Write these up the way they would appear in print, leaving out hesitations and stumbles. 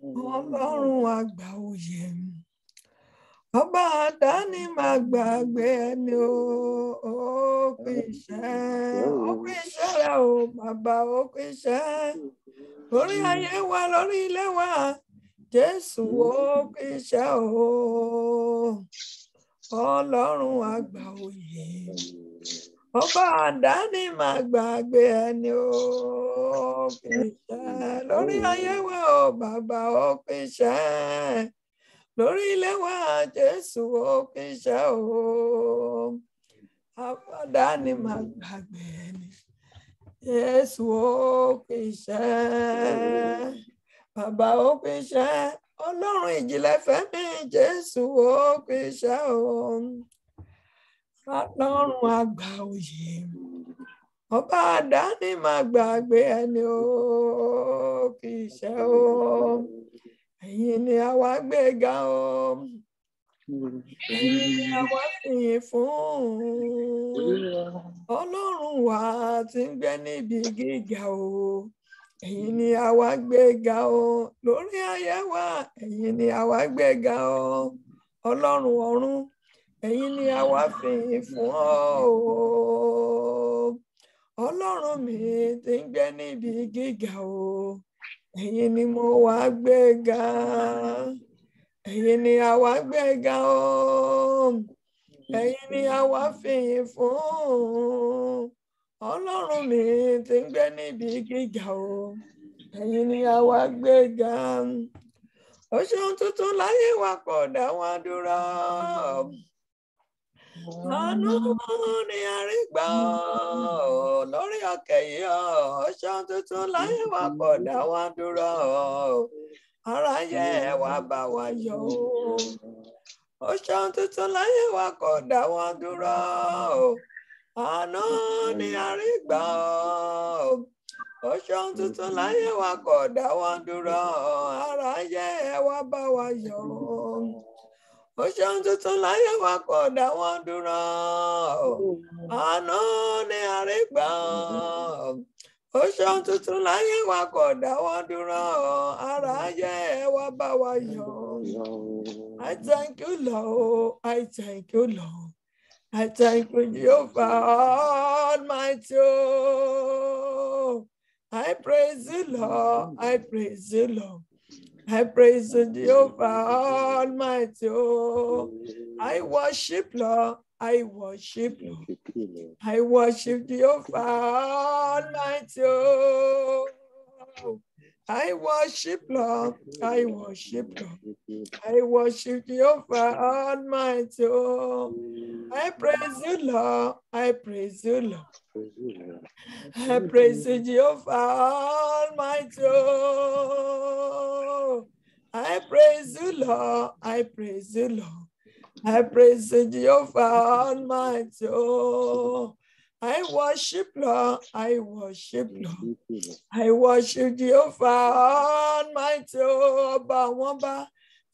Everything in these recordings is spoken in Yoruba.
Ọlọ́run àgbà òye. Ọba àdáni máa gbàgbé ẹni ó pín iṣẹ́. Ó pín iṣẹ́ rẹ̀ o, bàbá ó pín iṣẹ́. Lórí ayé wa, lórí ilé wa, Jésù ó pín iṣẹ́ o. Ọlọ́run àgbà òye. Ọba àdáni máa gbàgbé ẹni ó pín iṣẹ́. Lórí ayé wa o, bàbá ó pín iṣẹ́. Lórí ilé wa, Jésù ó pín iṣẹ́ o. Àdáni máa gbàgbé ẹni. Jésù ó pín iṣẹ́. Bàbá ó pín iṣẹ́. Ọlọ́run ìjìnlẹ̀ fẹ́mi, Jésù ó pín iṣẹ́ o. Ọlọ́run àgbà òye. Ọba àdáni máa gbàgbé ẹni ó pín iṣẹ́ o. Ẹ̀yin ni àwa gbéga o. Ẹ̀yin ni àwa fìyìn fún. Ọlọ́run wa tí ń gbé níbi gíga o. Ẹ̀yin ni àwa gbéga o. Lórí ayé wa, ẹ̀yin ni àwa gbéga o. Ọlọ́run ọ̀run, ẹ̀yin ni àwa fìyìn fún o. Ọlọ́run mi tí ń gbé níbi gíga o. Ẹ̀yin ni mo wá gbéga. Ẹ̀yin ni àwa gbéga o. Ẹ̀yin ni àwa fìyìn fún. Ọlọ́run mi tí ń gbé níbi gíga o. Ẹ̀yin ni àwa gbéga. Ó ṣeun tuntun láyé wa kò dá wa dúró. Àánú ni a rí gbà lórí òkè yìí o. Ó ṣeun tuntun láyé wa kò dá wa dúró. Aráyé wa bá wa yọ̀ o. Ó ṣeun tuntun láyé wa kò dá wa dúró. Àánú ni a rí gbà ó ṣeun tuntun láyé wa kò dá wa dúró. Aráyé wa bá wa yọ̀ o. Ó ṣeun tuntun láyé wa kò dá wa dúró. Àánú ni a rí gbà ó ṣeun tuntun láyé wa kò dá wa dúró. Aráyé wa bá wa yọ̀. I thank you, Lord. I thank you, Lord. I thank you, Jehovah Almighty. I praise you, Lord. I praise you, Lord. I praise you, Jehovah Almighty. I worship, Lord. I worship, Lord. I worship Jehovah Almighty. I worship, Lord. I worship, Lord. I worship Jehovah Almighty. I praise you, Lord. I praise you, Lord. I praise you, Jehovah Almighty. I praise you, Lord. I praise you, Lord. I praise you, Jehovah Almighty. I worship, Lord. I worship, Lord. I worship Jehovah Almighty.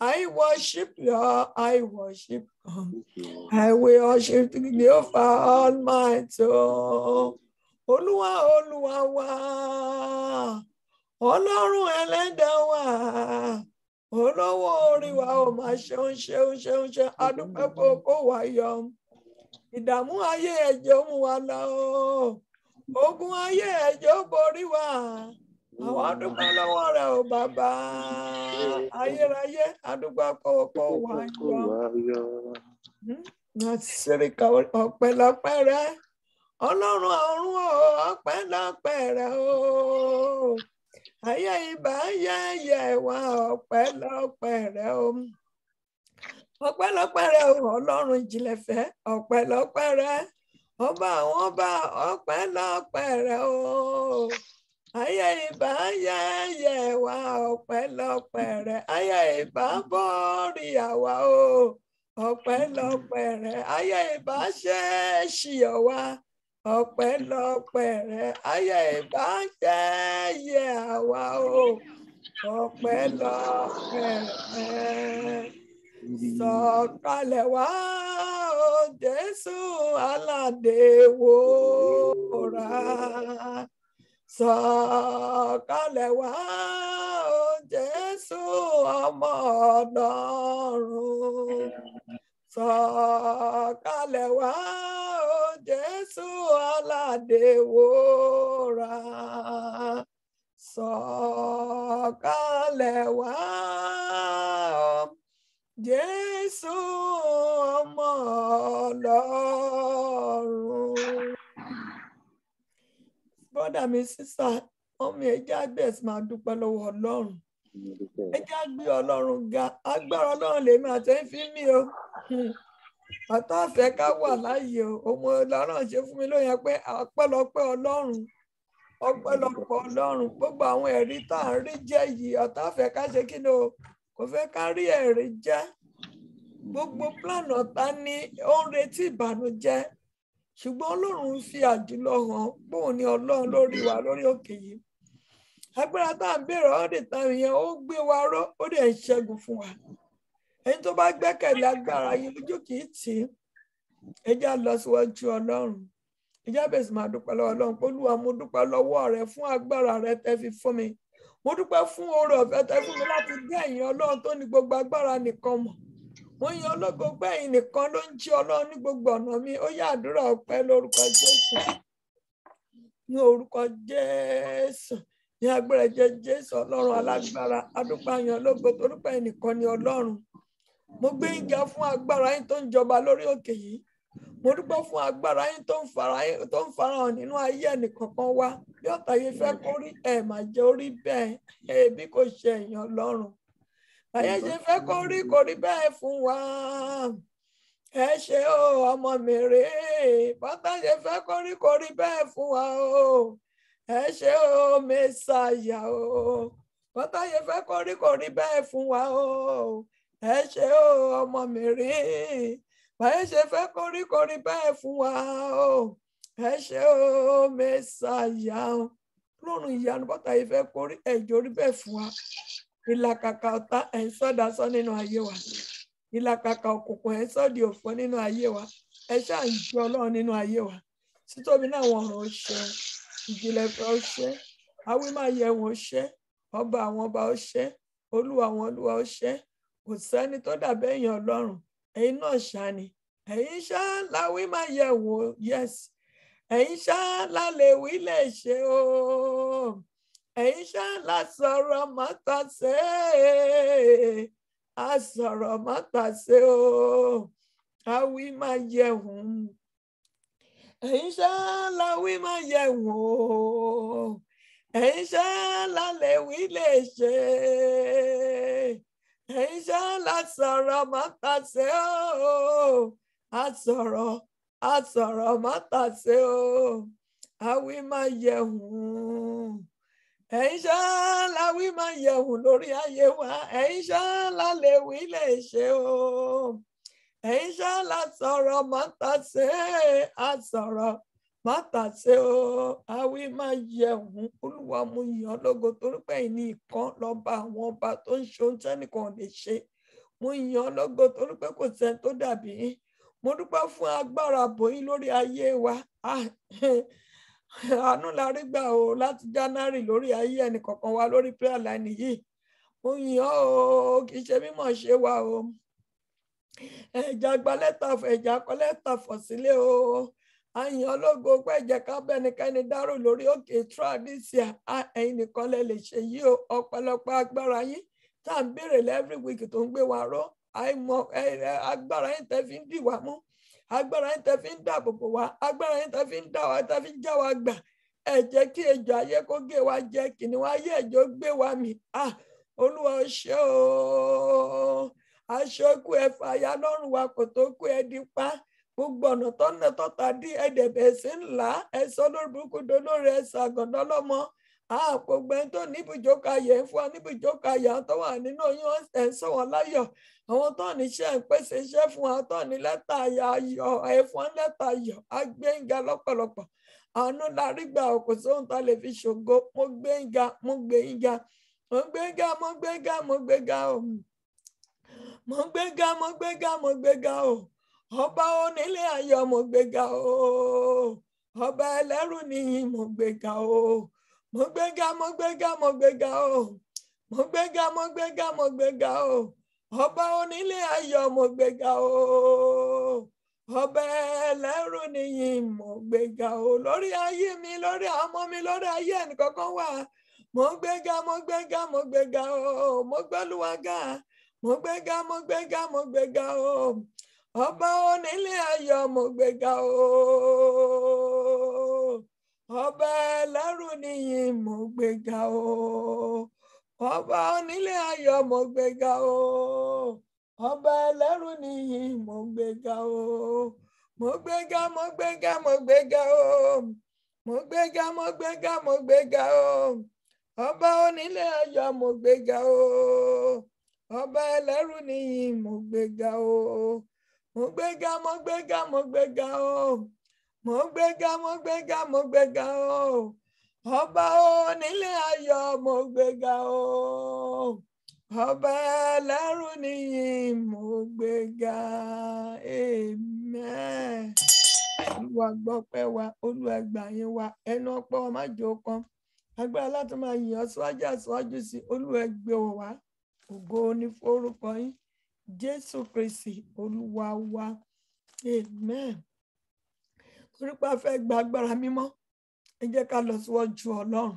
I worship, Lord. I worship. I will worship Jehovah Almighty. Olúwa, Olúwa wa. Ọlọ́run ẹlẹ́dàá wa. Olówó orí wa ó máa ṣeun adúpẹ́ pé kó wá yọ. Ìdààmú ayé ẹ̀jẹ̀ mú wa lọ. Ogun ayé ẹ̀jẹ̀ borí wa. Àwọn adúpẹ́ lọ́wọ́ rẹ̀ ò bàbá. Ayérayé adúpẹ́ pé kó wá yọ. Láti ṣèríkà ọpẹ́lọpẹ́ rẹ̀. Ọlọ́run ọ̀run o, ọpẹ́lọpẹ́ rẹ̀ o. Ayé ibà yẹ̀yẹ̀ wa ọpẹ́lọpẹ́ rẹ̀ o. Ọpẹ́lọpẹ́ rẹ̀ o, Ọlọ́run ìjìnlẹ̀ fẹ́ ọpẹ́lọpẹ́ rẹ̀. Ọba àwọn ọba ọpẹ́lọpẹ́ rẹ̀ o. Ayé ibà yẹ̀yẹ̀ wa ọpẹ́lọpẹ́ rẹ̀. Ayé ibà borí àwa o. Ọpẹ́lọpẹ́ rẹ̀. Ayé ibà ṣẹ̀ṣì ọ̀wá. Ọpẹ́lọpẹ́ rẹ̀. Ayé ìbá yẹ̀yẹ̀ àwa o. Ọpẹ́lọpẹ́ rẹ̀. Sọ̀kalẹ̀ wá o Jésù aládé wòrà. Sọ̀kalẹ̀ wá o Jésù Jésù ọmọ Ọlọ́run sọ̀kalẹ̀ wá o Jésù aládé wúrà sọ̀kalẹ̀ wá o Jésù ọmọ Ọlọ́run. Brother mi sister ọmọ ẹja bẹ́ẹ̀ sì máa dúpẹ́ lọ́wọ́ Ọlọ́run ẹja gbé Ọlọ́run ga agbára Ọlọ́run lèmi àtẹ́yìn fi mí o ọ̀tá fẹ́ ká wà láàyè o ọmọ Ọlọ́run ṣe fún mi ló yẹ pé ọpẹ́lọpẹ́ Ọlọ́run ọpẹ́lọpẹ́ Ọlọ́run gbogbo àwọn ẹ̀rí tá à ń rí jẹ́ yìí ọ̀tá fẹ́ ká ṣe kí ni o kò fẹ́ ká rí ẹ̀rí jẹ́ gbogbo plan ọ̀tá ní ó ń retí ìbànújẹ́ ṣùgbọ́n Ọlọ́run fi àjùlọ hàn bóun ni Ọlọ́run lórí wa lórí òkè yìí agbára tá à ń béèrè ọ̀dẹ̀ táwọn yẹn ó gbé wa ró ó dẹ̀ ń ṣẹ́gun fún wa ẹni tó bá gbẹ́kẹ̀lé agbára yìí lójú kì í tì í ẹjá lọ síwájú Ọlọ́run ẹjá bẹ̀rẹ̀ sí máa dúpẹ́ lọ́wọ́ Ọlọ́run pé Olúwa mo dúpẹ́ lọ́wọ́ rẹ fún agbára rẹ tẹ́ fi fún mi mo dúpẹ́ fún oore ọ̀fẹ́ tẹ́ fún mi láti dé ẹ̀yìn Ọlọ́run tó ní gbogbo agbára nìkan mọ̀ mo yan ológo pé ẹ̀yin nìkan ló ń jí Ọlọ́run ní gbogbo ọ̀nà mi ó yá àdúrà ọpẹ́ lórúkọ Jésù ní orúkọ Jésù ní agbára Jésù Ọlọ́run alágbára adúpẹ́ yan ológo torípé ẹ̀yin nìkan ni Ọlọ́run mo gbé yín ga fún agbára yín tó ń jọba lórí òkè yìí mo dúpẹ́ fún agbára yín tó ń farahàn nínú ayé ẹnìkọ̀ọ̀kan wa bí ọ̀tá yìí fẹ́ kó rí ẹ̀ má jẹ́ orí bẹ́ẹ̀ bí kò ṣe ẹ̀yin Ọlọ́run ayé ṣe fẹ́ kó rí bẹ́ẹ̀ fún wa ẹ ṣé o ọmọ mi rèé bọ́tá ṣe fẹ́ kó rí bẹ́ẹ̀ fún wa o ẹ ṣé o Mẹ́sáyà o bọ́tá ṣe fẹ́ kó rí bẹ́ẹ̀ fún wa o ẹ ṣé o ọmọ mi rèé ayé ṣe fẹ́ kó rí bẹ́ẹ̀ fún wa o ẹ ṣé o Mẹ́sáyà o lọ́run ìyanu bọ́tá yìí fẹ́ kó rí ẹ̀jọ̀ rí bẹ́ẹ̀ fún wa ìlàkàkà ọ̀tá ẹ̀ ń sọ́dasọ́ nínú ayé wa ìlàkàkà òkùnkùn ẹ̀ ń sọ́di òfò nínú ayé wa ẹ ṣáà ń ju Ọlọ́run nínú ayé wa títóbi náà àwọn ọ̀rọ̀ ó ṣe ìjìnlẹ̀ fẹ́ ó ṣe awí máa yẹ wọn ó ṣe ọba àwọn ọba ó ṣe olúwa àwọn olúwa ó ṣe kò sẹ́ni tó dàbí ẹ̀yin Ọlọ́run ẹ̀yin náà ṣáà ni ẹ̀yin ṣáà láwí máa yẹ wọn yes ẹ̀yin ṣáà lálẹ́ wí lè ṣe o. Ẹ̀yin ṣá la sọ̀rọ̀ mátàsé a sọ̀rọ̀ mátàsé o àwí máa yẹ̀hùn ẹ̀yin ṣá la wí máa yẹ̀hùn o ẹ̀yin ṣá la lè wí lè ṣe ẹ̀yin ṣá la sọ̀rọ̀ mátàsé o a sọ̀rọ̀ mátàsé o àwí máa yẹ̀hùn. Ẹ̀yin ṣá la wí máa yẹ̀wò lórí ayé wa ẹ̀yin ṣá la lè wí lè ṣe o ẹ̀yin ṣá la sọ̀rọ̀ mátàsé a sọ̀rọ̀ mátàsé o àwí máa yẹ̀wò Olúwa mú yàn lógo torí pé ẹ̀yin ní ìkan lọ́ba àwọn ọba tó ń ṣe ohun tẹ́nìkan lè ṣe mú yàn lógo torí pé kò sẹ́ni tó dàbí yín mo dúpẹ́ fún agbára àbòyín lórí ayé wa àánú la rí gbà o láti January lórí ayé ẹnì kọ̀ọ̀kan wa lórí prayer line yìí mo yàn o kì í ṣe mímọ̀ ṣe wa o ẹ̀já gba lẹ́tà ẹ̀já kọ lẹ́tà fọ̀ sílé o àyàn ológo pé ẹ̀jẹ̀ ká bẹ́nikẹ́ni dárò lórí òkè tradisia ẹ̀yin nìkan lẹ lè ṣe yìí o ọ̀pọ̀lọpọ̀ agbára yín tá à ń béèrè every week tó ń gbé wa ró àìmọ̀ agbára yín tẹ́ fi ń dì wá mú agbára yín tẹ́ fi ń dáàbò bò wá agbára yín tẹ́ fi ń dá wa tẹ́ fi ń já wa gbà ẹ jẹ́ kí ejò ayé kó gé wa jẹ kìnìún ayé ẹjọ́ gbé wa mì Olúwa ó ṣe o aṣọ ikú ẹ fàyà lọ́rùn wa kò tó kú ẹ di pa gbogbo ọ̀nà tọ́nà tọ́ta dí ẹ̀dẹ̀bẹ̀ sí ńlá ẹ̀sọ́ lórí burúkú dolórí ẹ̀sọ́ àgàndọ́ lọ́mọ gbogbo ẹni tó níbùjókòó ayé ń fún wa níbùjókòó ayé àwọn tó wà nínú oyún ẹ̀ ń sọ wọn láyọ̀ àwọn tó ní iṣẹ́ ń pèsè iṣẹ́ fún wa tó ní lẹ́tà ayọ̀ ẹ̀ fún lẹ́tà ayọ̀ agbẹ́yìnga lọ́pọ̀lọpọ̀ àánú la rí gbà kò sóhun tá lè fi ṣògo mo gbẹ́yìnga mo gbẹ́yìnga mo gbẹ́yìnga mo gbẹ́yìnga mo gbẹ́yìnga o mo gbẹ́yìnga mo gbẹ́yìnga mo gbẹ́yìnga o ọba onílé ayọ̀ mo gbẹ́yìnga o ọba ẹlẹ́rù níyìn mo gbẹ́yìnga o mo gbẹ́yìnga mo gbẹ́yìnga mo gbẹ́yìnga o mo gbéga mo gbéga mo gbéga o ọba onílé ayọ̀ mo gbéga o ọba ẹlẹ́rù nìyí mo gbéga o lórí ayé mi lórí ọmọ mi lórí ayé ẹnìkankan wà mo gbéga mo gbéga mo gbéga o mo gbẹ́lúwàgà mo gbéga mo gbéga mo gbéga o ọba onílé ayọ̀ mo gbéga o ọba ẹlẹ́rù nìyí mo gbéga o ọba onílé ayọ̀ mo gbéga o ọba ẹlẹ́rù nìyí mo gbéga o mo gbéga mo gbéga mo gbéga o mo gbéga mo gbéga mo gbéga o ọba onílé ayọ̀ mo gbéga o ọba ẹlẹ́rù nìyí mo gbéga o mo gbéga mo gbéga mo gbéga o mo gbéga mo gbéga mo gbéga o ọba onílé ayọ̀ mo gbéga o ọba ẹlẹ́rù nìyí mo gbéga. Amen. Olúwa gbọ́pẹ́ wa, Olúwa gbà yín wa, ẹnu ọpẹ́ wa má jẹ́ ó kan. Agbára láti máa yìn ọ́ síwájú àsíwájú sí Olúwa gbé wọ̀ wá. Ògo ni forúkọ yín. Jésù Kristi Olúwa wa. Amen. Torí pé a fẹ́ gba agbára mímọ́, ẹ jẹ́ ká lọ síwájú Ọlọ́run.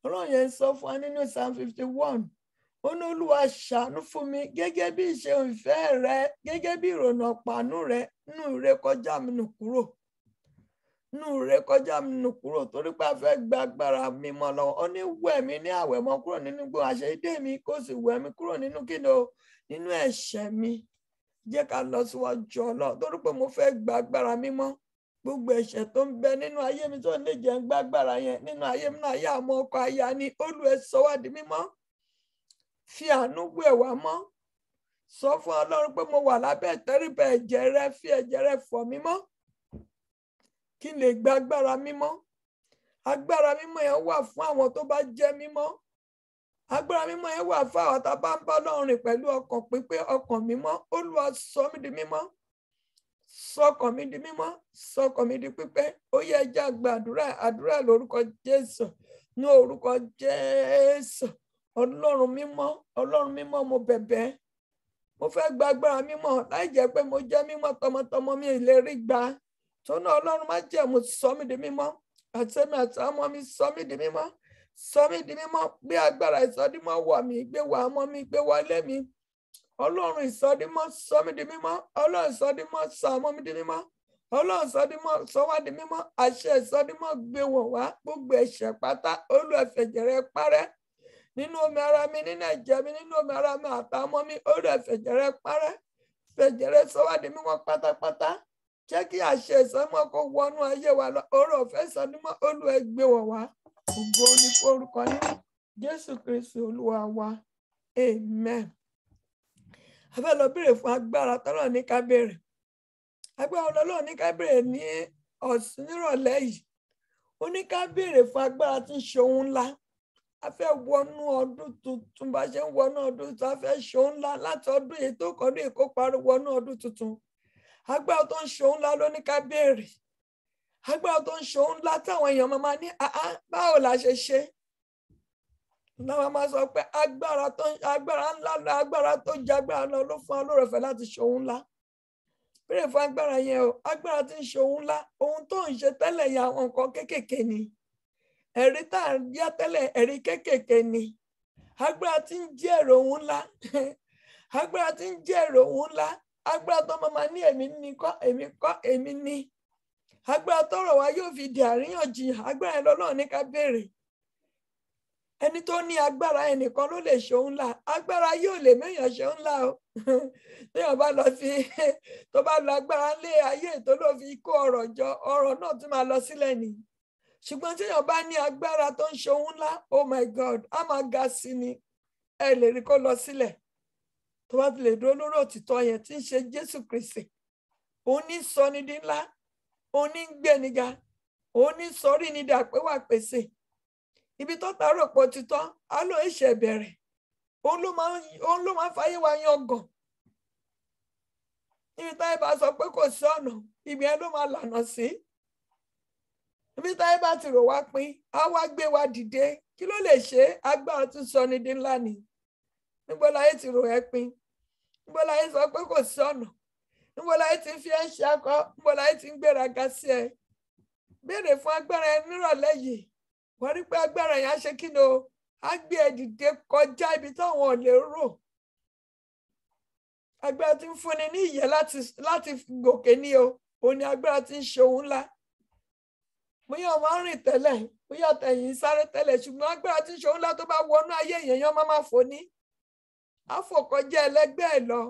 Ọlọ́run yẹn sọ fún wa nínú Psalm 51. Ó ní Olúwa ṣàánú fún mi gẹ́gẹ́ bí ìṣeun ìfẹ́ rẹ, gẹ́gẹ́ bí ìrònú ọ̀pàánú rẹ, nínú ìrékọjá mi nù kúrò. Nínú ìrékọjá mi nù kúrò torí pé a fẹ́ gba agbára mímọ́ lọ. Ó ní wẹ̀ mí ní àwẹ̀mọ́ kúrò nínú gbogbo àṣeyọdé mi, kó sì wẹ̀ mí kúrò nínú kíni o, nínú ẹ̀ṣẹ̀ mi. Jẹ́ ká lọ síwájú Ọlọ́run torí pé mo fẹ́ gba agbára mímọ́. Gbogbo ẹ̀ṣẹ̀ tó ń bẹ nínú ayé mi tó lè jẹ́ ń gba agbára yẹn nínú ayé mi náà yá ọmọ ọkọ aya ni Olúwa sọ wá di mímọ́. Fi àánú wẹ̀ wá mọ́. Sọ fún Ọlọ́run pé mo wà lábẹ́ ìtẹríba ẹ̀jẹ̀ rẹ, fi ẹ̀jẹ̀ rẹ fọ̀ mí mọ́ kí n lè gba agbára mímọ́. Agbára mímọ́ yẹn wà fún àwọn tó bá jẹ́ mímọ́. Agbára mímọ́ yẹn wà fún àwọn tá a bá ń bá Ọlọ́run rìn pẹ̀lú ọkàn pípé, ọkàn mímọ́. Olúwa sọ mí di mímọ́. Sọkàn mi di mímọ́, sọkàn mi di pípé. Ó yẹ jẹ́ àgbàdúrà, àdúrà lórúkọ Jésù, ní orúkọ Jésù. Ọlọ́run mímọ́ mo bẹ̀bẹ̀. Mo fẹ́ gba agbára mímọ́ láì jẹ́ pé mo jẹ́ mímọ́ tọmọtọmọ mi lè rí gbà. Tóná Ọlọ́run má jẹ́ mo sọ mí di mímọ́. Àtẹ̀mí àti ọmọ mi sọ mí di mímọ́. Sọ mí di mímọ́. Gbé agbára ìsọdímọ́ wọ̀ mí, gbé wà ọmọ mi, gbé wọlé mi. Ọlọ́run ìsọdímọ́ sọ mí di mímọ́. Ọlọ́run ìsọdímọ́ sọ ọmọ mi di mímọ́. Ọlọ́run ìsọdímọ́ sọ wá di mímọ́. Àṣẹ ìsọdímọ́ gbé wọ̀ wá. Gbogbo ẹ̀ṣẹ̀ pátá Olúwa fẹ̀jẹ̀ rẹ parẹ́. Nínú omi ara mi, nínú ẹ̀jẹ̀ mi, nínú omi ara mi àtàwọn mi, Olúwa fẹ̀jẹ̀ rẹ parẹ́. Fẹ̀jẹ̀ rẹ sọ wá di mímọ́ pátápátá. Jẹ́ kí àṣẹ ìsọdímọ́ kó wọnú ayé wa lọ. Oore ọ̀fẹ́ ìsọdímọ́ Olúwa gbé wọ̀ wá. Ògo ni forúkọ yín. Jésù Kristi Olúwa wa. Amen. A fẹ́ lọ béèrè fún agbára tọ́lọ̀ ní ká béèrè. Agbára Ọlọ́run ní ká béèrè ní ọ̀sán nírọ̀lẹ́ yìí. Ó ní ká béèrè fún agbára tí ń ṣe ohun ńlá. A fẹ́ wọnú ọdún tuntun bá ṣe ń wọnú ọdún tuntun. A fẹ́ ṣe ohun ńlá láti ọdún yìí tó kọ́ ní èkó parí wọnú ọdún tuntun. Agbára tó ń ṣe ohun ńlá ló ní ká béèrè. Agbára tó ń ṣe ohun ńlá táwọn èèyàn máa ní báwo la ṣe ṣe. Náà máa sọ pé agbára ńlá agbára tó jẹ agbára lọ ló fún olóore ọ̀fẹ́ láti ṣe ohun ńlá. Béèrè fún agbára yẹn o. Agbára tí ń ṣe ohun ńlá, ohun tó ń ṣe tẹ́lẹ̀ yẹn àwọn nǹkan kéékèèké ni. Ẹ̀rí tá à ń yá tẹ́lẹ̀ ẹ̀rí kéékèèké ni. Agbára tí ń jẹ́ èrò ohun ńlá. Agbára tí ń jẹ́ èrò ohun ńlá. Agbára tó máa ní èmi ní. Agbára tọ́rọ̀ wa yóò fi di àríyànjiyàn. Agbára yẹn lọ́lọ́run ní ká béèrè. Ẹni tó ní agbára ẹnìkan ló lè ṣe ohun ńlá. Agbára yóò lè méèyàn ṣe ohun ńlá o. Téèyàn bá lọ tó bá lọ agbára lé ayé tó ló fi kó ọrọ̀ jọ, ọrọ̀ náà tún máa lọ sílẹ̀ ni. Ṣùgbọ́n téèyàn bá ní agbára tó ń ṣe ohun ńlá, oh my God, a máa ga sí ni. Ẹ lè rí kó lọ sílẹ̀. Tó bá ti lè dúró lórí òtítọ́ yẹn tí ń ṣe Jésù Kristi. Òun ní sọ ní di ńlá. Òun ní gbéniga. Òun ní sọrí ní dà pé wà pèsè. Ibi tó tààrọ pọ̀ títọ́, á ló ìṣẹ̀ bẹ̀rẹ̀. Òun ló máa fàyè wa yangàn. Ibi táyé bá sọ pé kò sí ọ̀nà, ibi yẹn ló máa lànà sí. Ibi táyé bá ti rò wá pín, á wá gbé wa dìde, kí ló lè ṣe agbára tún sọ ní di ńlá ni níbo láyé ti rò ẹ́ pin níbo láyé sọ pé kò sí ọ̀nà níbo láyé ti fi ẹ́ ṣe akọ níbo láyé ti ń gbéraga sí ẹ béèrè fún agbára ẹ nírọ̀lẹ́ yìí wọ́n rí pé agbára yẹn á ṣe kí ni o á gbé ẹ dìde kọjá ibi táwọn ò lè rò agbára tí ń fúnni ní ìyè láti gòkè ní o òun ni agbára tí ń ṣe ohun ńlá bóyá ọmọ rìn tẹ́lẹ̀ bóyá tẹ̀yìn sáré tẹ́lẹ̀ ṣùgbọ́n agbára tí ń ṣe ohun ńlá tó bá wọnú ayé èèyàn máa fò ní àfòkọjá ẹlẹgbẹ́ ẹ̀ lọ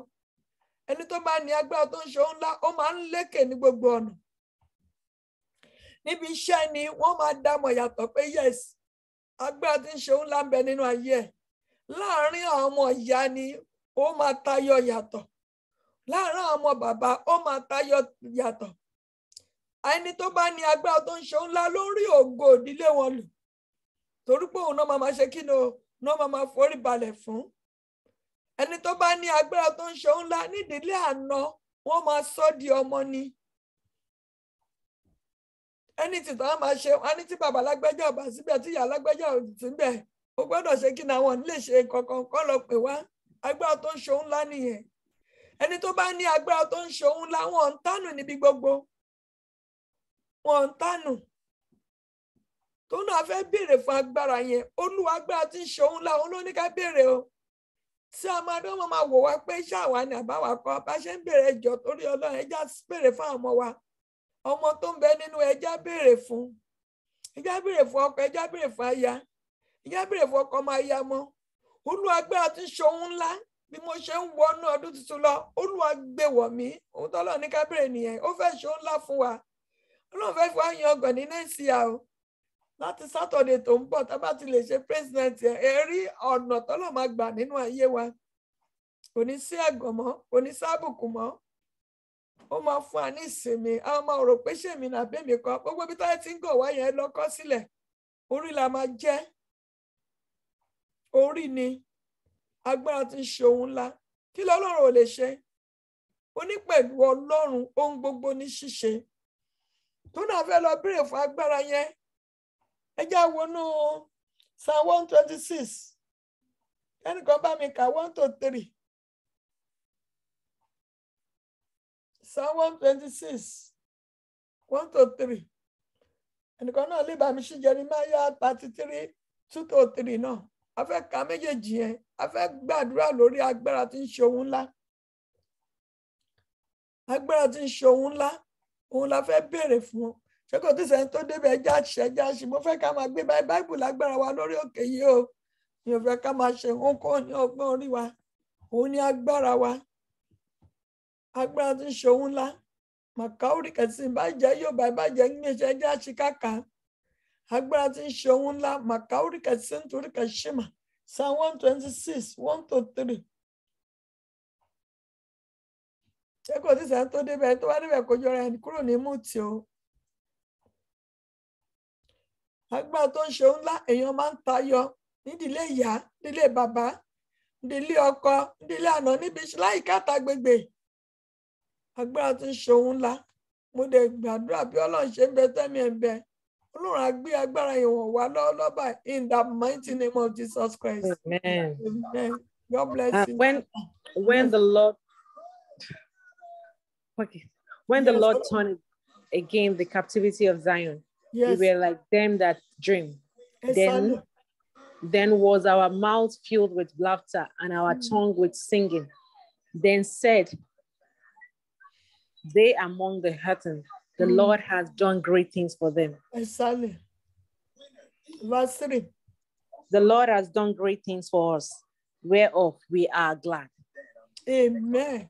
ẹni tó bá ní agbára tó ń ṣe ohun ńlá ó máa ń lékè ní gbogbo ọ̀nà níbi iṣẹ́ ni wọ́n máa dámọ̀ yàtọ̀ pé yes agbára tí ń ṣe ohun ńlá ń bẹ nínú ayé ẹ̀ láàárín àwọn ọmọ ìyá ni ó máa tayọ yàtọ̀ láàárín àwọn ọmọ bàbá ó máa tayọ yàtọ̀ ẹni tó bá ní agbára tó ń ṣe ohun ńlá lórí ògo ìdílé wọn lò torí pé òun náà máa ṣe kí ni o náà máa forí balẹ̀ fún ẹni tó bá ní agbára tó ń ṣe ohun ńlá nídìílé àná wọ́n máa sọ di ọmọ ni ẹni tí tàn máa ṣe wọn ní tí bàbá lágbájá ọba síbẹ̀ tí ìyá lágbájá ò síbẹ̀ ó gbọ́dọ̀ ṣe kí ni àwọn lè ṣe kankan kọ́ lọ pè wá agbára tó ń ṣe ohun ńlá nìyẹn ẹni tó bá ní agbára tó ń ṣe ohun ńlá wọn ń tánù níbi gbogbo wọn ń tánù tó náà fẹ́ béèrè fún agbára yẹn Olúwa agbára tí ń ṣe ohun ńlá òun ló ní ká béèrè o tí a máa dán máa wò wá pé ṣáwa ni àbáwá kọ́ bá ṣe ń béèrè ẹjọ́ torí Ọlọ́run ẹjá béèrè fún àwọn ọmọ wa ọmọ tó ń bẹ nínú ẹjá béèrè fún ọkọ ẹjá béèrè fún aya ẹjá béèrè fún ọkọ máa ya mọ́ Olúwa agbára tí ń ṣe ohun ńlá bí mo ṣe ń wọnú ọdún tuntun lọ Olúwa gbé wọ̀ mí ohun tó lọ́ọ̀ ní ká béèrè nìyẹn ó fẹ́ ṣe ohun ńlá fún wa Ọlọ́run fẹ́ fi wá yan ọgàn ní nàìjíríà o láti sátọ̀dẹ̀ tó ń bọ̀ tá bá ti lè ṣe president ẹ̀ rí ọ̀nà tọ́lọ̀ máa gbà nínú ayé wa kò ní sí ẹ̀gàn mọ́ kò ní sábùkù mọ́ ó máa fún wa ní ìsinmi àwọn ọmọ rò pé ṣèmi nàbẹ́mi kan gbogbo ibi táyé tí ń gàn wá yẹn lọ́kọ́ sílẹ̀ orí la máa jẹ́ orí ni agbára tí ń ṣe ohun ńlá kí lọ́lọ́run ò lè ṣe ó ní pẹ̀lú Ọlọ́run ohun gbogbo ní ṣíṣe tó náà fẹ́ lọ béèrè fún agbára yẹn ẹ já wọnú Psalm 126 ẹnìkan bá mi kà 1 to 3 Psalm 126 1 to 3 ẹnìkan náà lè bá mi ṣí Jeremiah 33 2 to 3 náà a fẹ́ ka méjèèjì yẹn a fẹ́ gbàdúrà lórí agbára tí ń ṣe ohun ńlá agbára tí ń ṣe ohun ńlá òun la fẹ́ béèrè fún ọ ṣé kò tí sẹ́ni tó débẹ̀ ẹja ṣe mo fẹ́ ká máa gbé báíbù lágbára wa lórí òkè yìí o mi ò fẹ́ ká máa ṣe nǹkan ní ọgbọ́n orí wa òun ní agbára wa agbára tí ń ṣe ohun ńlá màkàórí kẹsìn bá jẹ́ yóò bá jẹ́ níṣẹ́ ẹja ṣìkàkà agbára tí ń ṣe ohun ńlá màkàórí kẹsìn torí kẹsìmà Psalm 126 1 to 3 ṣé kò tí sẹ́ni tó débẹ̀ tó wá débẹ̀ kó jọra ẹni kúrò ní mùtì o agbára tó ń ṣe ohun ńlá èèyàn máa ń tayọ nídìílé ìyá nídìílé bàbá nídìílé ọkọ nídìílé àná níbi láyìíká àtàgbègbè agbára tó ń ṣe ohun ńlá mo dẹ̀ gbàdúrà bí Ọlọ́run ṣe ń bẹ tẹ́mi ẹ̀ ń bẹ Ọlọ́run á gbé agbára yẹn wọ̀n wá lọ́wọ́lọ́wọ́ báyìí in the mighty name of Jesus Christ. Amen. Amen. God bless you. When the Lord the Lord turned again the captivity of Zion, we were like them that dream. Then was our mouth filled with laughter and our tongue with singing. Then said they among the heathen, the Lord has done great things for them. Exactly. Verse 3. The Lord has done great things for us, whereof we are glad. Amen.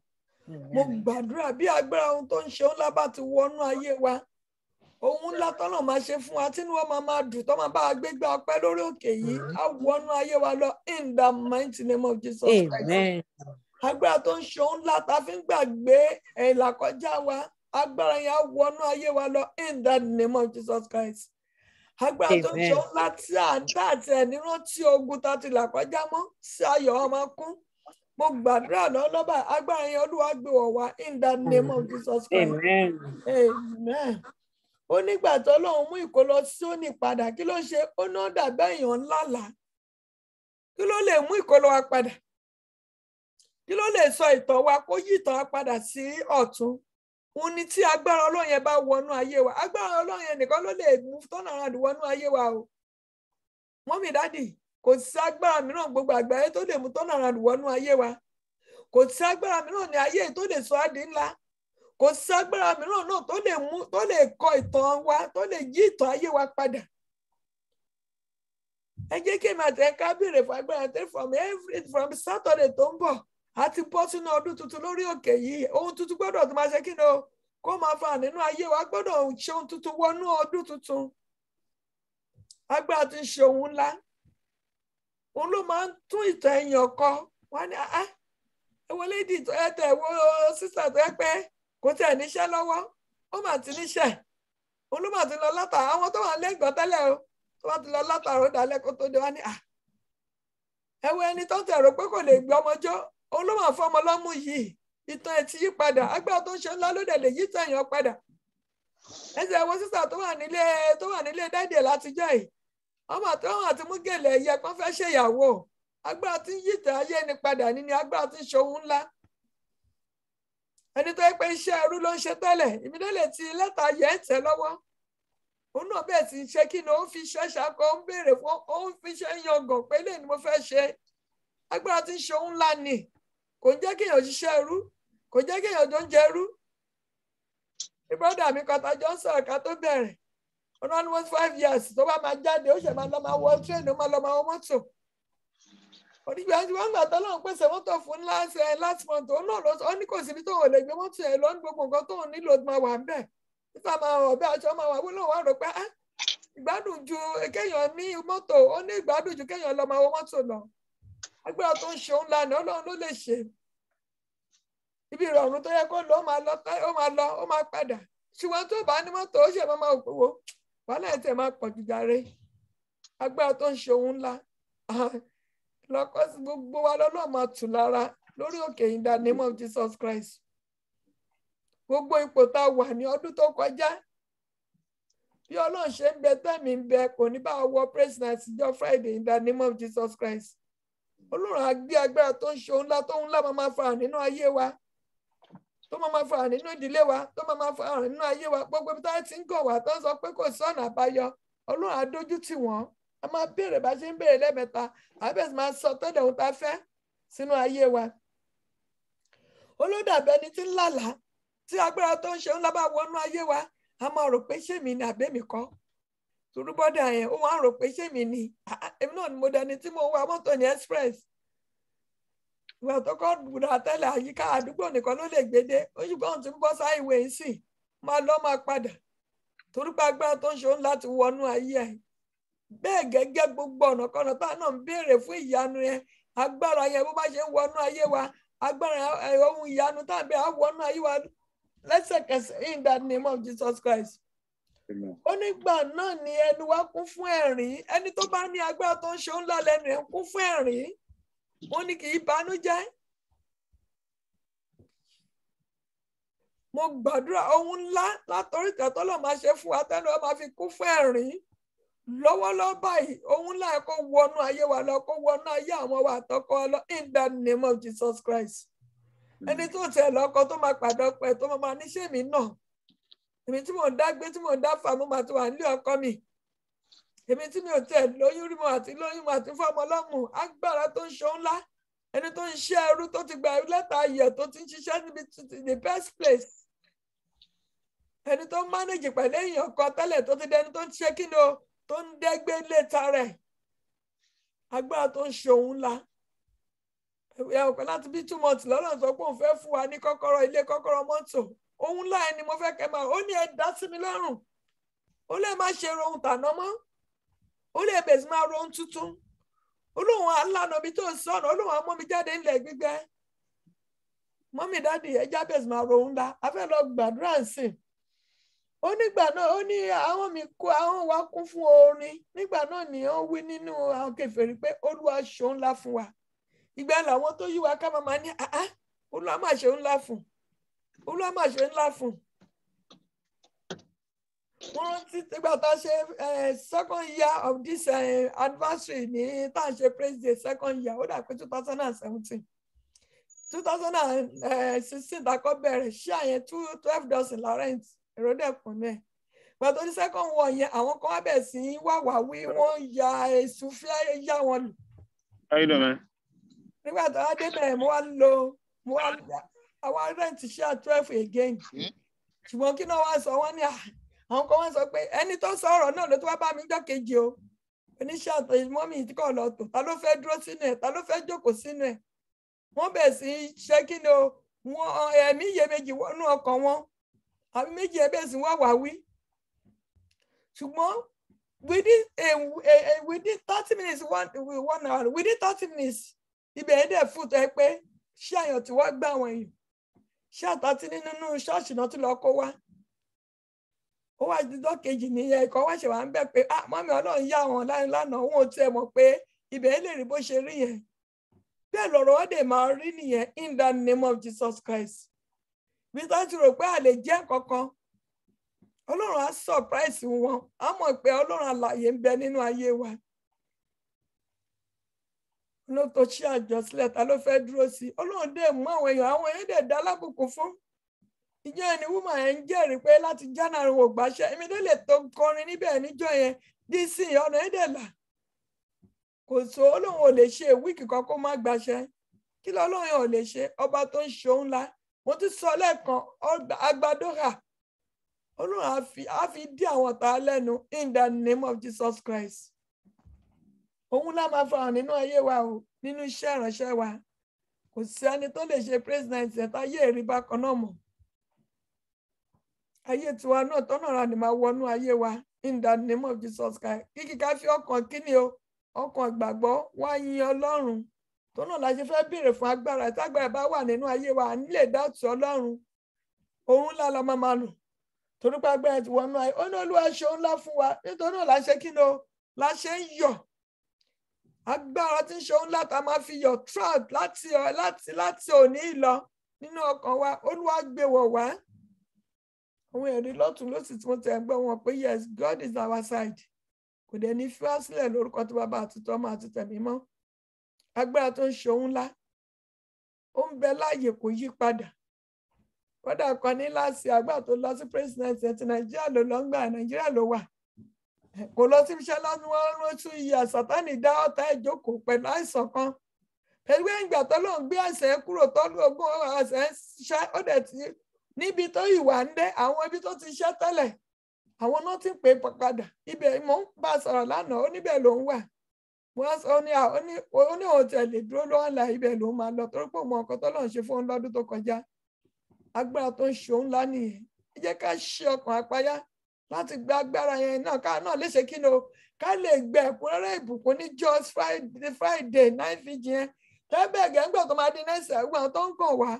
Mo gbàdúrà bí agbára ohun tó ń ṣe ohun lábá ti wọnú ayé wa ohun ńlá tọ́nà máa ṣe fún wa tínú wọn máa dùn tó máa bá a gbégbá ọpẹ́ lórí òkè yìí á wọnú ayé wa lọ in the mighty name of Jesus Christ. Agbára tó ń ṣe ohun ńlá tá a fi ń gbàgbé ìlàkọjá wa agbára yẹn á wọnú ayé wa lọ in the name of Jesus Christ. Agbára tó ń ṣe ohun ńlá tí à ń dá àti ẹni rántí ogun tá a ti là kọjá mọ́ sí ayọ̀ ọmọ kún. Mo gbàdúrà lọ́lọ́bà agbára yẹn Olúwa gbé wọ̀ wá in the name of Jesus Christ. Amen. Amen. ó nígbà tó Ọlọ́run mú ìkólọ Síónì padà kí ló ṣe ó ná dàbí èèyàn ńláńlá kí ló lè mú ìkólọ wa padà kí ló lè sọ ìtàn wa kó yí ìtàn wa padà sí ọ̀tún òun ni tí agbára Ọlọ́run yẹn bá wọnú ayé wa agbára Ọlọ́run yẹn nìkan ló lè mú turn around wọnú ayé wa o mọ́mí dádì kò sí agbára mìíràn gbogbo àgbáyé tó lè mú turn around wọnú ayé wa kò sí agbára mìíràn ní ayé tó lè sọ á di ńlá kò sí agbára mìíràn náà tó lè kọ ìtàn wa tó lè yí ìtàn ayé wa padà ẹ jẹ́ kí èmi àti ẹ̀ka béèrè fún agbára tẹ́ from Saturday tó ń bọ̀ àti bọ́ sínú ọdún tuntun lórí òkè yìí ohun tuntun gbọ́dọ̀ tó máa ṣe kí ni o kó máa fa nínú ayé wa gbọ́dọ̀ ṣe ohun tuntun wọnú ọdún tuntun agbára ti ń ṣe ohun ńlá òun ló máa ń tún ìtàn èèyàn kọ wọn ni ẹ wọlé ìdí tó ẹ tẹ wo sísà tó ẹ pé kò tẹ̀ níṣẹ́ lọ́wọ́ ó mà ti níṣẹ́ òun ló mà ti lọ látà àwọn tó wà lẹ́gbọ̀n tẹ́lẹ̀ o tó bá ti lọ látàrọ dalẹ̀ kó tó dé wá ní ẹ wo ẹni tó tẹ̀rọ pé kò lè gbé ọmọjọ́ òun ló mà fọmọ lọ́mú yìí ìtàn ẹ̀ ti yí padà agbára tó ń ṣe ńlá ló dẹ̀ lè yí tẹ̀yàn padà ẹsẹ̀ wo sísà tó wà nílé dáìdì ẹ̀ látijọ́ yìí ọmọ àti mú gèlè ẹ̀yẹ kan fẹ́ ṣèyàwó agbára tí ń yí tẹ̀ ayé ni padà ní agbára tí ń ṣe ohun ńlá ẹni tó yẹ pé iṣẹ́ ẹrú ló ń ṣe tẹ́lẹ̀ ìmídẹ́lẹ̀ ti lẹ́tà yẹ̀ ń tẹ̀ lọ́wọ́ òun náà bẹ́ẹ̀ ti ṣe kí ni ó fi ṣe ṣàkó ń béèrè fún ó ń fi ṣe yangàn pé lè ní mo fẹ́ ṣe agbára tí ń ṣe ohun ńlá ni kò ń jẹ́ kéèyàn ṣiṣẹ́ ẹrú kò jẹ́ kéèyàn tó ń jẹ ẹrú ìbọ́dà mi kọta jọ ń sọ̀rọ̀ ká tó bẹ̀rẹ̀ ọ̀nà almost 5 years tó bá máa jáde ó ṣe máa lọ máa wọ tírẹ̀nì ó máa lọ máa wọ mọ́tò onígbà tí wọ́n gbà tó lọ́n pèsè mọ́tò fún last month òun náà ló sọ ó ní kò síbi tó ò lè gbé mọ́tò yẹn lọ ní gbogbo nǹkan tó ń nílò máa wà ń bẹ̀ nípa máa wọ̀ bí aṣọ máa wà wúlò wà rò pé ìgbádùn ju kéèyàn ní mọ́tò ó ní ìgbádùn ju kéèyàn lọ máa wọ mọ́tò lọ agbára tó ń ṣe òun lánàá Ọlọ́run ló lè ṣe ibi ìrọ̀rùn tó yẹ kó lọ ó máa padà ṣùgbọ́n tó bá ní mọ́tò ó ṣe máa òpòwò wàhálà ẹ̀ tẹ̀ máa pọ̀ jù jàre agbára tó ń ṣe òun ńlá lọ́kọ́ sí gbogbo wa lọ́lọ́ máa tù lára lórí òkè in the name of Jesus Christ gbogbo ipò tá a wà ní ọdún tó kọjá bí Ọlọ́run ṣe ń bẹ tẹ́mi ń bẹ kò ní bá wọ praise night ìjọ Friday in the name of Jesus Christ Ọlọ́run á gbé agbára tó ń ṣe òun ńlá tó ń ńlá máa fara nínú ayé wa tó máa fara nínú ìdílé wa tó máa fara nínú ayé wa gbogbo ibi táyà ti ń gàn wá tó ń sọ pé kò sí ọ̀nà àbáyọ Ọlọ́run á dójú tì wọ́n a máa béèrè bá ṣe ń béèrè lẹ́mẹ̀ta àbẹ̀sì máa sọ tẹ́lẹ̀ ohun tá a fẹ́ sínú ayé wa olódàbẹ́ ni tí ń lálàá tí agbára tó ń ṣe ńlá bá wọnú ayé wa a máa rò pé ṣèmi ni àbẹ́mi kọ́ turubọ́dà yẹn ó máa rò pé ṣèmi ni èmi náà ni mo dẹni tí mo wá mọ́tò ní express ìgbà tó kọ́ gbùdà tẹ́lẹ̀ àyíká àdúgbò nìkan ló lè gbédé ó ṣùgbọ́n òun ti ń bọ́ sáìwé ń sìn máa lọ máa padà torúpọ̀ agbára tó ń ṣe ńlá ti wọnú ayé ẹ̀ bẹ́ẹ̀ gẹ́gẹ́ gbogbo ọ̀nàkọ́nà tá náà ń béèrè fún ìyanu yẹn agbára yẹn bó bá ṣe ń wọnú ayé wa agbára ohun ìyanu tá à ń bẹ á wọnú ayé wa lẹ́sẹ̀kẹsẹ̀ in the name of Jesus Christ. ó nígbà náà ni ẹnu wa kún fún ẹ̀rín ẹni tó bá ní agbára tó ń ṣe ńlá lẹ́nu ẹ̀ kún fún ẹ̀rín ó ní kì í banújẹ́. mo gbàdúrà ohun ńlá látọrí tẹ̀tọ́lọ̀ máa ṣe fún wa tẹ́nu wa máa fi kún fún ẹ̀rín lọ́wọ́lọ́wọ́ báyìí ohun ńlá ẹ̀ kó wọnú ayé wa lọ kó wọnú ayé àwọn wa àtọkọ lọ in the name of Jesus Christ. ẹni tó tẹ̀ lọ́kọ tó máa pàdé ọpẹ tó máa níṣẹ́ mi náà èmi tí mò ń dá gbé tí mò ń dá fà mo máa ti wà nílé ọkọ mi èmi tí mi ò tẹ̀ lóyún rí mo àti lóyún mo àti fọmọ lọ́mù agbára tó ń ṣe ńlá ẹni tó ń ṣe ẹrú tó ti gba lẹ́tà ayẹ̀ tó ti ń ṣiṣẹ́ níbi the best place ẹni tó ń mánéjì pẹ̀lú èèyàn kan tẹ́lẹ̀ tó ti dẹni tó ń ṣe kí ni o tó ń dẹ́gbẹ́ létà rẹ̀ agbára tó ń ṣe òun ńlá ẹ̀wọ̀n kan láti bí 2 months lọ́nà sọ pé òun fẹ́ fún wa ní kọ́kọ́rọ́ ilé kọ́kọ́rọ́ mọ́tò òun ńlá ẹni mo fẹ́ kẹ́ máa ó ní ẹ dá sí mi lọ́rùn ó lè má ṣe rohun tàná mọ́ ó lè bẹ̀sí máa rohun tuntun olóhùn aláàánú bí tó sọ̀nà olóhùn amọ́ mi jáde ńlẹ̀ gbígbẹ́ mọ́mí dáàdì ẹja bẹ̀sí máa rohun ńlá a fẹ́ lọ gbàdúrà sìn ó nígbà náà ó ní àwọn mi kó àwọn wa kún fún orin nígbà náà ni ó wí nínú àwọn kèfèrí pé Olúwa ṣe ńlá fún wa ìgbà làwọn tó yí wa ká máa ní Olúwa máa ṣe ńlá fún Olúwa máa ṣe ńlá fún wọ́n rántí nígbà tá a ṣe second year of this anniversary ní tá a ṣe praise day second year ó dà pé 2017 2016 takọ bẹ̀rẹ̀ ṣí àyẹn 12 dozen la rent èrò dẹ̀kun náà pàtó ní second one yẹn àwọn kan wá bẹ̀ sí wàwà wí wọ́n ya èṣù fẹ́ yá wọn lù. How you doing, man? Nígbà tó wá débẹ̀ mo wá àwọn rent ṣí à 12 again ṣùgbọ́n kí náà wá sọ wọ́n ní àwọn kan wá sọ pé ẹni tó sọ̀rọ̀ náà ló tó wá bá mi jọ́ kejì o oníṣẹ́ àtọ̀ mọ́mì tí kò lọ tò ta ló fẹ́ dúró sínú ẹ̀ ta ló fẹ́ jókòó sínú ẹ̀ wọ́n bẹ̀ sí ṣe kí ni o wọ́n ẹ̀mí iyèméjì wọnú ọkàn wọn àbí méjì ẹ̀ bẹ̀ sí wá wá wí ṣùgbọ́n within 30 minutes 1 hour within 30 minutes ibẹ̀ ẹ̀ dẹ̀ fún ẹ pé ṣé àyàn tí wọ́n gbà wọ̀nyí ṣé àtàtì nínú ṣọ́ọ̀ṣì náà tí lọ kó wá ó wá dídọ́ kejì nìyẹn ikọ̀ wá ṣe wá ń bẹ̀ pé mọ́mí ọlọ́run yá wọn lánàá òun ò tiẹ̀ mọ̀ pé ibẹ̀ lè rí bó ṣe rí yẹn bẹ́ẹ̀ lọ̀rọ̀ wọ́n dè máa rí nìyẹn in the name of Jesus Christ bí tó ti rò pé a lè jẹ́ kankan ọlọ́run á surprise wọn á mọ̀ pé ọlọ́run alààyè ń bẹ nínú ayé wa ló tó ṣí àjọsílẹ̀ ta ló fẹ́ dúró sí ọlọ́run dè mú àwọn èèyàn dẹ̀ dá lábùkù fún ìjọ ẹni wúmọ ẹ ń jẹ́rìí pé láti January wò gbàṣẹ èmi tó lè tó kọrin níbẹ̀ níjọ́ yẹn dc ọ̀nà ẹ̀dẹ̀là kò sọ Ọlọ́run ò lè ṣe wíìkì kan kó má gbàṣẹ kí lọ́lọ́run ò lè ṣe ọba tó ń ṣe òun ńlá mo ti sọ lẹ́ẹ̀kan agbadora Ọlọ́run á fi dí àwọn ọ̀tá lẹ́nu in the name of Jesus Christ òun lá máa fara nínú ayé wa o nínú iṣẹ́ ìránṣẹ́ wa kò sí ẹni tó lè ṣe president ẹ̀ta ayé èrí bákan náà mọ̀ ayé tiwa náà tọ́nà ra ni máa wọnú ayé wa in the name of Jesus Christ kíkí ká fi ọkàn kíni o ọkàn ìgbàgbọ́ wá yin Ọlọ́run tọ́nà la ṣe fẹ́ béèrè fún agbára ìtagbára bá wà nínú ayé wa nílé dáàtú Ọlọ́run òun ńlá la máa lò torí pé agbára ti wọnú ayé ó ní Olúwa ṣe òun ńlá fún wa nítorí náà la ṣe kíni o la ṣe ń yọ̀ agbára tí ń ṣe òun ńlá ta máa fi yọ̀ trout láti òní lọ nínú ọkàn wa Olúwa gbé wọ̀ wá àwọn ẹ̀rí lọ́tún ló sì tí wọ́n ti ẹgbẹ́ wọn pé yes God is our side kò dẹ̀ ní fi wá sílẹ̀ lórúkọ tó bàbá àti tọ́mọ àti tẹ̀mí mọ́ agbára tó ń ṣe òun ńlá ó ń bẹ láàyè kò yí padà kódà kan ní láti àgbà tó lọ sí president ti Nàìjíríà ló lọ ń gbà Nàìjíríà ló wà kò lọ sí iṣẹ́ lọ́dún wọn lóṣù ìyá Sátánì dá ọ̀tá ìjókòó pẹ̀lú àìsàn kan pẹ̀lú ìgbà tó lóun gbé àìsàn kúrò tó lóògùn àìsàn ṣá ó dẹ̀ ti níbi tó ìwà ń dé àwọn ibi tó ti ṣẹ́ tẹ́lẹ̀ àwọn náà ti pè padà ibẹ̀ mò ń bá sọ̀rọ̀ lánàá ó níbẹ̀ ló ń wà wọ́n sọ ó ní òun tẹ̀lé dúró lọ́wọ́ ńlá ibẹ̀ ló máa lọ torí pé òun ọkọ̀ tó lọ́n ṣe fún lọ́dún tó kọjá agbára tó ń ṣe òun ńlá nìyẹn ẹ jẹ́ ká ṣe ọkàn àpáyá láti gba agbára yẹn náà ká náà lè ṣe kí ni o ká lè gbẹ ẹ̀kúnrẹ́rẹ́ ìbùkún ní just Friday night vigil yẹn tẹ́bẹ̀ gẹ́gbẹ́ tó máa dín nẹ́sẹ̀ ẹ̀gbọ́n tó ń kàn wá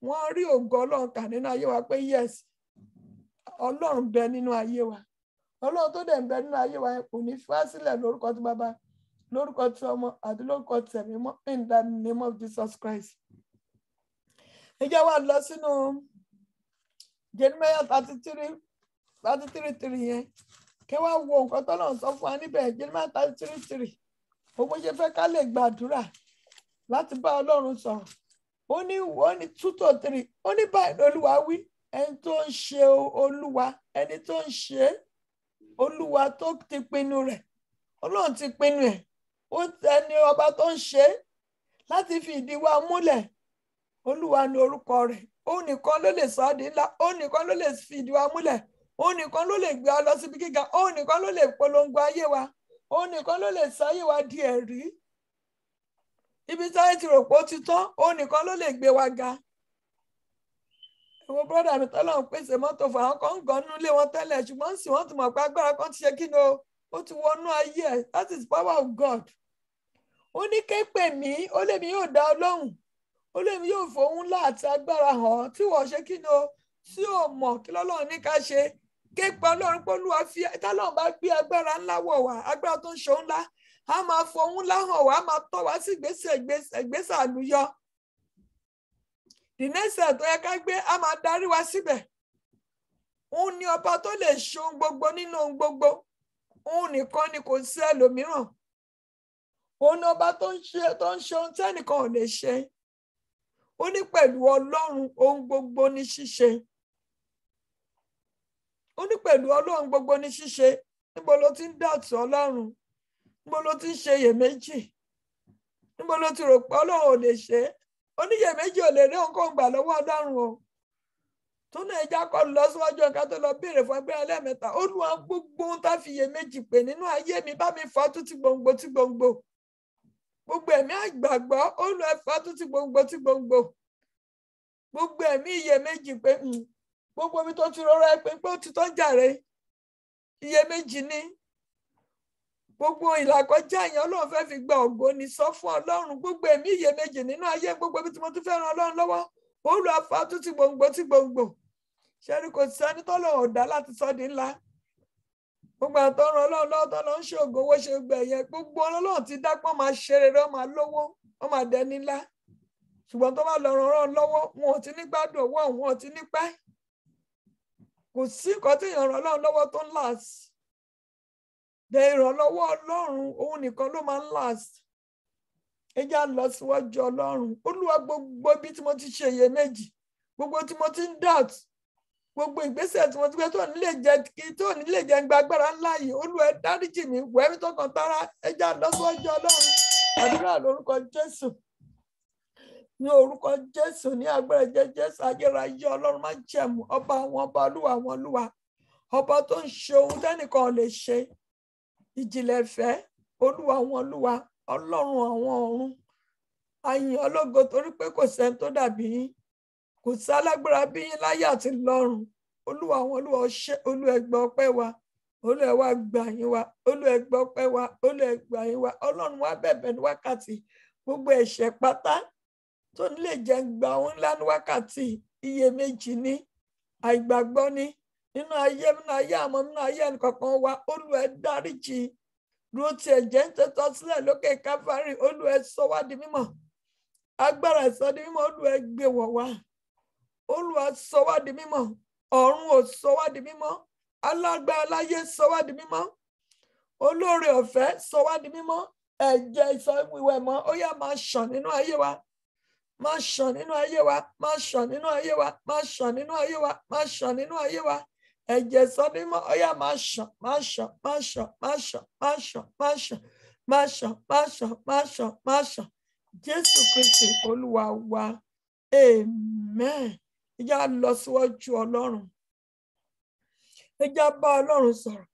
wọ́n rí ògo Ọlọ́run kà nínú ayé wa pé yes Ọlọ́run bẹ nínú ayé wa Ọlọ́run tó dẹ̀ ń bẹ nínú ayé wa kò ní fi wá sílẹ̀ lórúkọ tí bàbá lórúkọ tí ọmọ àti lórúkọ tí ẹ̀mí mọ́ in the name of Jesus Christ. ẹ jẹ́ wá lọ sínú Jeremiah 33:3 yẹn kí wá wo nǹkan tọ́lọ́run sọ fún wa níbẹ̀ Jeremiah 33:3 bó ṣe fẹ́ ká lè gbàdúrà láti bá Ọlọ́run sọ̀rọ̀ ó ní 2-3 ó ní báyìí Olúwa wí ẹni tó ń ṣe Olúwa ẹni tó ń ṣe Olúwa tó ti pinnu rẹ̀ Ọlọ́run ti pinnu ẹ̀ ó ẹni ọba tó ń ṣe láti fi ìdí wa múlẹ̀ Olúwa ni orúkọ rẹ̀ ó nìkan ló lè sọ ọ́ di ńlá ó nìkan ló lè fi ìdí wa múlẹ̀ ó nìkan ló lè gbé ọ lọ síbi gíga ó nìkan ló lè polongo ayé wa ó nìkan ló lè sọ ayé wa di ẹ̀rí ibi táyé ti rò pé ó ti tán ó nìkan ló lè gbé wa ga ìwọ brọ́dà mi tọ́lọ́ ń pèsè mọ́tò fún àwọn kan ń gan nínú ilé wọn tẹ́lẹ̀ ṣùgbọ́n sì wọ́n ti mọ̀ pé agbára kan ti ṣe kí ni ó ti wọnú ayé ẹ̀ that is power of God ó ní képe mi ó lè mi yóò dá ọ lóhùn ó lè mi yóò fòun ńlá àti agbára hàn tí wọ́n ṣe kí ni tí ò mọ̀ kí lọ́lọ́run ní ká ṣe képe Ọlọ́run pé Olúwa fi tálọ́run bá gbé agbára ńlá wọ̀ wá agbára tó ń ṣe ńlá a máa fòun ńlá hàn wá a máa tọ́ wá sí ìgbésẹ̀ àlùyọ the next step tó yẹ ká gbé a máa darí wa síbẹ̀ òun ni ọba tó lè ṣe ohun gbogbo nínú ohun gbogbo, òun nìkan ni kò sí ẹlòmíràn, òun ni ọba tó ń ṣe ohun tí ẹnìkan ò lè ṣe. Ó ní pẹ̀lú Ọlọ́run ohun gbogbo ní ṣíṣe. Ó ní pẹ̀lú Ọlọ́run gbogbo ní ṣíṣe. Níbo ló ti ń dàtú Ọlọ́run? Níbo ló ti ń ṣe iyèméjì? Níbo ló ti rò pé Ọlọ́run ò lè ṣe? Oníyèméjì ò lè rí ohunkóhun gbà lọ́wọ́ Ọlọ́run o. Tó náà ẹja kọ lọ síwájú ọ̀gá tó lọ béèrè fún ẹgbẹ́ ẹlẹ́mẹ̀ta. Olúwa gbogbo ohun tá fi iyèméjì pè nínú ayé mi bá mi fọ́ tún ti gbòǹgbò tí gbòǹgbò. Gbogbo ẹ̀mí àgbàgbọ́ Olúwa fọ́ tún ti gbòǹgbò tí gbòǹgbò. Gbogbo ẹ̀mí iyèméjì pé gbogbo mi tó ti rọra ẹ pé ó ti tọ́ jàre. Iyèméjì ni. Gbogbo ìlàkọjá yẹn Ọlọ́run fẹ́ fi gba ògo ni sọ fún Ọlọ́run. Gbogbo ẹ̀mí iyèméjì nínú ayé gbogbo ibi tí mo tún fẹ́ ran Ọlọ́run lọ́wọ́. Olúwa fọ́ tún ti gbòǹgbò tí gbòǹgbò. Ṣẹ́rí kò sẹ́ni tọ́lọ́run ò dá láti sọ di ńlá. Gbogbo àtọ́run Ọlọ́run lọ́wọ́ tọ́lọ́ ń ṣe ògo owó ṣe gbẹ̀yẹ. Gbogbo Ọlọ́run ti dápọ̀ máa ṣe rere, ó máa lówó, ó máa dẹni ńlá. Ṣùgbọ́n tó bá lọ ràn lọ́wọ́, wọn ò ti ní gbádùn owó, wọn ò ti ní pẹ́. Kò sí nǹkan tí èèyàn ràn Ọlọ́run lọ́wọ́ tó ń last. Bẹ́ẹ̀ ìrànlọ́wọ́ Ọlọ́run òun nìkan ló máa ń last. Ẹ já lọ síwájú Ọlọ́run. Olúwa gbogbo ibi tí mo ti ṣe iyèméjì, gbogbo tí mo ti ń doubt, gbogbo ìgbésẹ̀ tí mo ti gbé tó nílé jẹ́ ń gba agbára ńlá yìí, Olúwa dáríjì mi, wẹ̀ mí tọkàn tara. Ẹ já lọ síwájú Ọlọ́run. Àdúrà lórúkọ Jésù. Ní orúkọ Jésù, ní agbára Jésù, ayérayé Ọlọ́run máa jẹ̀mú, ọba àwọn ọba, olúwa àwọn olúwa, ọba tó ń ṣe ohun tẹ́nìkan ò lè ṣe. Ìjìnlẹ̀ ìfẹ́, olúwa àwọn olúwa, Ọlọ́run àwọn ọ̀run. A yìn ológo torí pé kò sẹ́ni tó dàbí yín, kò sí alágbára bí yín láyé àti lọ́run. Olúwa àwọn olúwa, ṣe Olúwa ẹ gbà ọpẹ́ wa, Olúwa ẹ wá gbà yín wa, Olúwa ẹ gbà ọpẹ́ wa, Olúwa ẹ gbà yín wa. Ọlọ́run wa bẹ̀bẹ̀ ní wákàtí gbogbo ẹ̀ṣẹ̀ pátá tó nílé jẹ́ ń gba ohun ńlá ní wákàtí. Iyèméjì ni, àìgbàgbọ́ ni, nínú ayé àmọ́ nínú ayé ẹnìkọ̀ọ̀kan wa. Olúwa ẹ dáríjì. Dúró ti ẹ̀jẹ̀ ń tẹ́tọ́ sílẹ̀ lókè Káfárì. Olúwa ẹ sọ wá di mímọ́. Agbára ìsọ di mímọ́ Olúwa ẹ gbé wọ̀ wá. Olúwa sọ wá di mímọ́. Ọ̀run ò sọ wá di mímọ́. Alágbára láyé sọ wá di mímọ́. Olóore ọ̀fẹ́ sọ wá di mímọ́. Ẹ̀jẹ̀ ìsọ ìwẹ̀ mọ́ ó yá máa ṣàn nínú ayé wa. Máa ṣàn nínú ayé wa. Máa ṣàn nínú ayé wa. Máa ṣàn nínú ayé wa. Máa ṣàn nínú ayé wa. Ẹ̀jẹ̀ sọ di mímọ́ ó yá máa ṣàn, máa ṣàn, máa ṣàn, máa ṣàn, máa ṣàn, máa ṣàn, máa ṣàn, máa ṣàn, máa ṣàn, máa ṣàn. Jésù Kristi Olúwa wa. Amen. Ẹ já lọ síwájú Ọlọ́run. Ẹ já bá Ọlọ́run sọ̀rọ̀.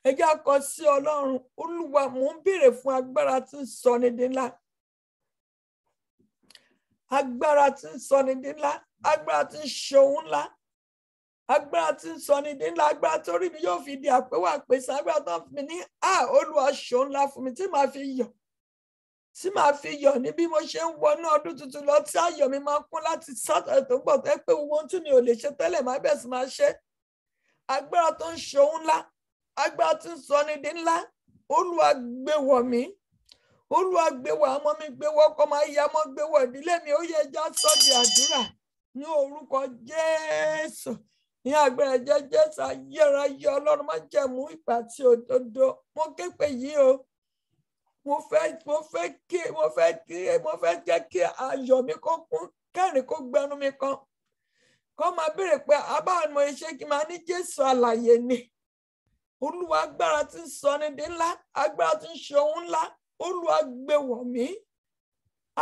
Ẹ já kọ sí Ọlọ́run. Olúwa, mò ń béèrè fún agbára tí ń sọ ni di ńlá. Agbára tí ń sọ ni di ńlá. Agbára tí ń ṣe ohun ńlá. Agbára tí ń sọ ni di ńlá. Agbára tó rí mi yóò fi di àpéwà àpèsè. Agbára tó ń fi mi ní Olúwa ṣe ohun ńlá fún mi tí màá fi yọ̀. Tí màá fi yọ̀ ní bí mo ṣe ń wọnú ọdún tuntun lọ, tí ayọ̀ mi máa kún láti Sátidé tó ń bọ̀, tó pé ohun tí mi ò lè ṣe tẹ́lẹ̀ máa bẹ̀ sí máa ṣe. Agbára tó ń ṣe ohun ńlá. Agbára tí ń sọ ni di ńlá. Olúwa gbé wọ̀ mí. Olúwa gbé wọ̀ ọmọ mi, gbé wọ̀ ọkọ máa yá mọ́, gbé wọ̀ ìdílé mi. Ó yẹ já sọ di àdúrà ní orúkọ Jésù. Ní agbára Jésù, ayérayé Ọlọ́run máa jẹ̀mú ìgbà tí òdodo. Mo ké pè yìí o. Mo fẹ́ jẹ́ kí ayọ̀ mi kó kún, kẹ́rìn kó gbẹnu mi kan. Kó máa béèrè pé abáwọn ọmọ iṣẹ́ kí máa ní Jésù alààyè ni. Olúwa agbára tí ń sọ ni di ńlá. Agbára tí ń ṣe ohun ńlá. Olúwa gbé wọ̀ mí.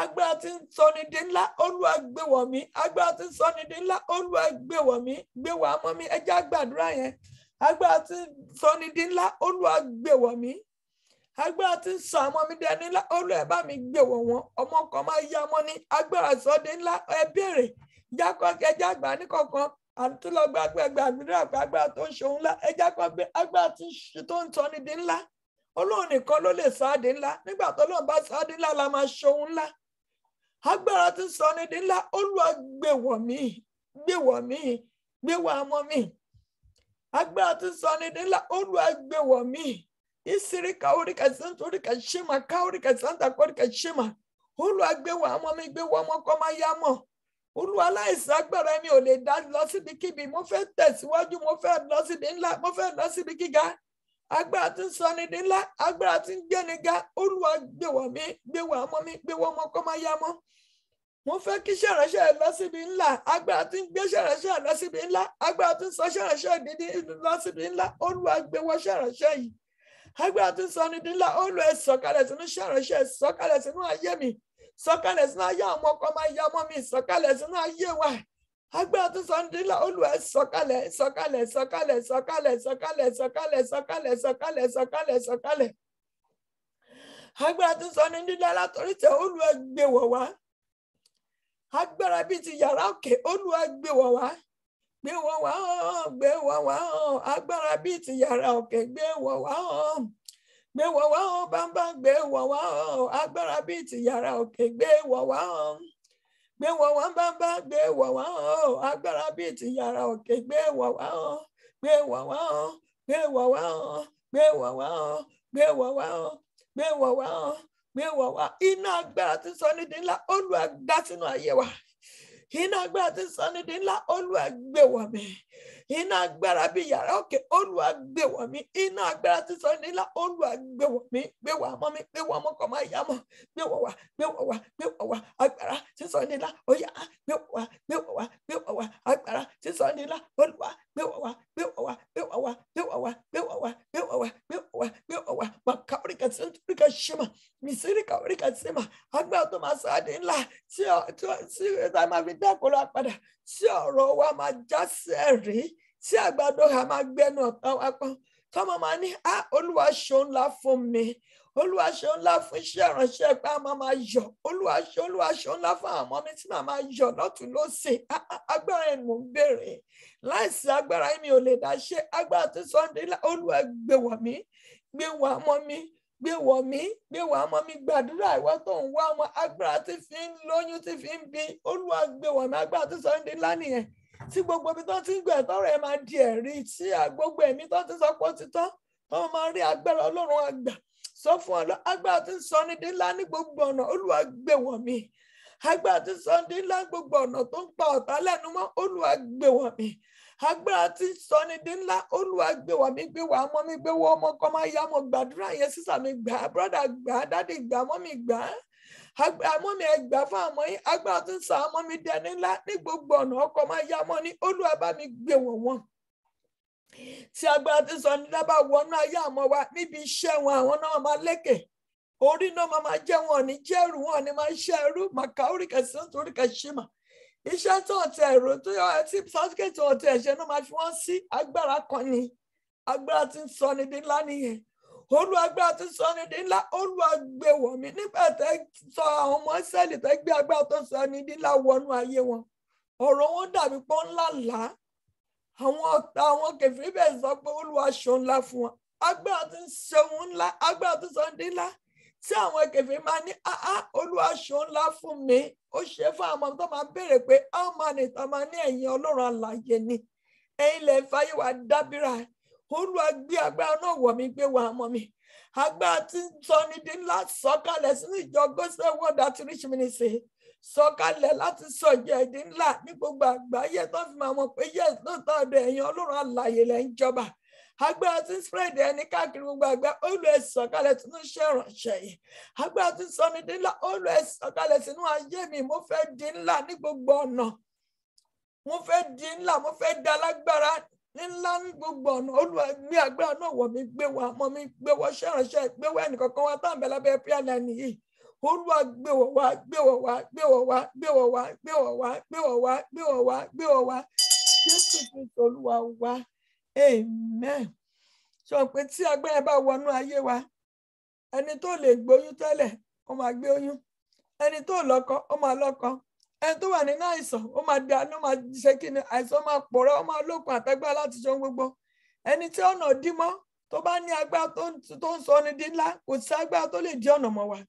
Agbára tí ń sọ ni di ńlá. Olúwa gbé wọ̀ mí. Agbára tí ń sọ ni di ńlá. Olúwa gbé wọ̀ mí. Gbé wọ̀ ọmọ mi. Ẹ jẹ́ gbàdúrà yẹn. Agbára tí ń sọ ni di ńlá. Olúwa gbé wọ̀ mí. Agbára tí ń sọ ọmọ mi dẹni ńlá. Olúwa bá mi gbé wọ̀ wọ́n. Ọmọ kan máa yá ọmọ ní agbára sọ di ńlá. Ẹ béèrè. Jákọ́ ẹjẹ́ àgbà ní kọ̀ọ̀kan. Àtúlọ́gbà àgbàdúrà pé agbára tó ń ṣe ohun ńlá. Ẹ jákọ́ gbé agbára tó ń sọ ni di ńlá. Ọlọ́run nìkan ló lè sọ á di ńlá. Nígbà tó Ọlọ́run bá sọ á di ńlá la máa ṣe ohun ńlá. Agbára tí ń sọ ni di ńlá. Olúwa gbé wọ̀ mí. Gbé wọ̀ mí. Gbé wọ̀ ọmọ mi. Agbára tí ń sọ ni di ńlá. Olúwa gbé wọ̀ mí. Isiri kaurika santurika shima kaurika santa korika shima. Olúwa gbé wọ̀ ọmọ mi, gbé wọ̀ ọmọ kọ́ máa yá mọ̀. Olúwa láìsí agbára mi ò lè dá lọ síbi kíbi mo fẹ́ tẹ̀síwájú mo fẹ́ lọ síbi ńlá mo fẹ́ lọ síbi gíga agbára tí ń sọ ni di ńlá agbára tí ń gbé ni ga Olúwa gbé wọ̀ mí gbé wọ̀ ọmọ mi gbé wọ̀ ọmọ kó má yá mọ́ mo fẹ́ kí ṣẹ̀ránṣẹ́ lọ síbi ńlá agbára tí ń gbé ṣẹ̀ránṣẹ́ lọ síbi ńlá agbára tí ń sọ ṣẹ̀ránṣẹ́ dídí lọ síbi ńlá Olúwa gbé wọ̀ ṣẹ̀ránṣẹ́ yìí agbára tí ń sọ ni di ńlá Olúwa ẹ sọ̀kalẹ̀ sínú ṣẹ̀ránṣẹ́ sọ̀kalẹ̀ sínú ayé mi sọ̀kalẹ̀ sínú ayé àwọn ọkọ máa yá ọmọ mi sọ̀kalẹ̀ sínú ayé wa agbára tó sọ ní dílà Olúwa sọ̀kalẹ̀ sọ̀kalẹ̀ sọ̀kalẹ̀ sọ̀kalẹ̀ sọ̀kalẹ̀ sọ̀kalẹ̀ sọ̀kalẹ̀ sọ̀kalẹ̀ sọ̀kalẹ̀ sọ̀kalẹ̀ agbára tó sọ ní dílà látọrí tẹ Olúwa gbé wọ̀ wá agbára bíi ti yàrá òkè Olúwa gbé wọ̀ wá gbé wọ̀ wá gbé wọ̀ wá agbára bíi ti yàrá òkè gbé wọ̀ wá gbé wọ̀ wá bàbá gbé wọ̀ wá agbára bíi ti yàrá òkè gbé wọ̀ wá gbé wọ̀ wá bàbá gbé wọ̀ wá agbára bíi ti yàrá òkè gbé wọ̀ wá gbé wọ̀ wá gbé wọ̀ wá gbé wọ̀ wá gbé wọ̀ wá gbé wọ̀ wá gbé wọ̀ wá iná agbára tí sọ ní di ńlá Olúwa dá sínú ayé wa iná agbára tí sọ ní di ńlá Olúwa gbé wọ̀ mí iná agbára bí yàrá òkè Olúwa gbé wọ̀ mí iná agbára tí sọ ní ńlá Olúwa gbé wọ̀ mí gbé wọ̀ ọmọ mi gbé wọ̀ ọmọ kọ̀ máa yá mọ́ gbé wọ̀ wá gbé wọ̀ wá gbé wọ̀ wá agbára tí sọ ní ńlá ó yá gbé wọ̀ wá gbé wọ̀ wá gbé wọ̀ wá agbára tí sọ ní ńlá Olúwa gbé wọ̀ wá gbé wọ̀ wá gbé wọ̀ wá gbé wọ̀ wá gbé wọ̀ wá gbé wọ̀ wá gbé wọ̀ wá gbé wọ̀ wá makaurika senturika shima misirika urika sima agbára tó máa sáde ńlá tí ẹ máa fi dákọ̀ọ́ lápadà tí ọ̀rọ̀ wa máa já sẹ́rí tí àgbàdo ha máa gbẹnu ọ̀tá wa pọ́n tọ́mọ máa ní Olúwa ṣeun ńlá fún mi Olúwa ṣeun ńlá fún iṣẹ́ ìránṣẹ́ pé a máa yọ̀ Olúwa ṣeun ńlá fún àwọn ọmọ mi tí màá máa yọ̀ lọ́tùn lósì agbára ẹ̀ mò ń béèrè láìsí agbára mi ò lè dá ṣe agbára tí Sunday Olúwa gbé wọ̀ mí gbé wọ̀ ọmọ mi gbé wọ̀ mí gbé wọ̀ ọmọ mi gbàdúrà ìwọ tó ń wá ọmọ agbára tí fi ń lóyún tí fi ń bí Olúwa gbé wọ̀ mí agbára tí Sunday nìyẹn tí gbogbo ibi tó ti ń gbẹ tọrọ ẹ máa di ẹ̀rí tí gbogbo ẹ̀mí tó ti sọ pé ó ti tán tó máa rí agbára Ọlọ́run àgbà sọ fún ọ agbára tí ń sọ ní dín ńlá ní gbogbo ọ̀nà Olúwa gbé wọ̀ mí agbára tí ń sọ ní dín ńlá gbogbo ọ̀nà tó ń pa ọ̀tá lẹ́nu mọ́ Olúwa gbé wọ̀ mí agbára tí ń sọ ní dín ńlá Olúwa gbé wọ̀ mí gbé wọ̀ ọmọ mi gbé wọ̀ ọmọ kọ́ máa yá mọ́ gbàdúrà yẹn sísà mi gbà brọ́dà gbà dádì gbà mọ́ mi gbà àmọ́ mi ẹgbà fún àmọ́ yín agbára tó ń sa àmọ́ mi dẹni ńlá ní gbogbo ọ̀nà ọkọ̀ máa yá mọ́ ní Olúwa bá mi gbé wọ̀ wọ́n tí agbára tó ń sọ ní dábà wọnú ayé àmọ́ wa níbi iṣẹ́ wọn àwọn náà máa lékè orí náà máa jẹ́ wọn ní jẹ́rù wọn ní máa ṣe ẹrú màkà oríkà sí oríkà ṣímà iṣẹ́ tó ọ̀tẹ̀ ẹ̀rọ tó yọ ẹtí sátíkẹ́tì ọ̀tẹ̀ ẹ̀ṣẹ̀ náà máa fi wọ́n sí agbára kan ní agbára tí ń sọ ní dín ńlá nìyẹn Olúwa agbára tí sọ ní dín ńlá Olúwa gbé wọ̀ mí nígbà tẹ́ sọ àwọn ọmọ Ísírẹ́lì tẹ́ gbé agbára tó sọ ní dín ńlá wọnú ayé wọn ọ̀rọ̀ wọn dàbí pọ́n ńlá là àwọn ọ̀tá àwọn kèfèrí bẹ́ẹ̀ sọ pé Olúwa ṣeun ńlá fún wọn agbára tí ṣeun ńlá agbára tí sọ ní dín ńlá tí àwọn kèfèrí máa ní Olúwa ṣeun ńlá fún mi ó ṣe fún àwọn ọmọ tó máa béèrè pé how many tó máa ní ẹ̀yin Ọlọ́run alààyè ni ẹ̀yin lè fàyè wá dábìrà Olúwa gbé agbára náà wọ̀ mí gbé wọ̀ ọmọ mi agbára tí ń sọ ní dín ńlá sọ̀kalẹ̀ sínú ìjọ Gospel Word Outreach Ministry sọ̀kalẹ̀ láti sọ ìjọ ìdí ńlá ní gbogbo àgbáyé tó fi máa mọ̀ pé yes lóòótọ́ ọ̀dọ̀ ẹ̀yin Ọlọ́run alààyè lẹ́ ń jọba agbára tí ń spread ẹni káàkiri gbogbo àgbà Olúwa sọ̀kalẹ̀ sínú iṣẹ́ ìránṣẹ́ yìí agbára tí ń sọ ní dín ńlá Olúwa sọ̀kalẹ̀ sínú ayé mi mo fẹ́ di ńlá ní gbogbo ọ̀nà mo fẹ́ di ńlá mo fẹ́ da lágbára ńlá ní gbogbo ọ̀nà Olúwa gbé agbára náà wọ̀ mí gbé wọ̀ ọmọ mi gbé wọ̀ ṣẹ́ránṣẹ́ gbé wọ̀ ẹnìkankan wá tá à ń bẹ lábẹ́ prayer line yìí Olúwa gbé wọ̀ wá gbé wọ̀ wá gbé wọ̀ wá gbé wọ̀ wá gbé wọ̀ wá gbé wọ̀ wá gbé wọ̀ wá gbé wọ̀ wá Jésù Kristi Olúwa wá amen. Sọ pé tí agbára bá wọnú ayé wa ẹni tó lè gbóyún tẹ́lẹ̀ ó máa gbé oyún ẹni tó lọ́kọ ó máa lọ́kọ ẹni tó wà nínú àìsàn ó máa dá ó máa ṣe kí ni àìsàn máa pòórá ó máa lókun àtẹ́gbà láti ṣe ohun gbogbo ẹni tí ọ̀nà dí mọ́ tó bá ní agbára tó ń sọ ní di ńlá kò sí agbára tó lè dí ọ̀nà mọ́ wa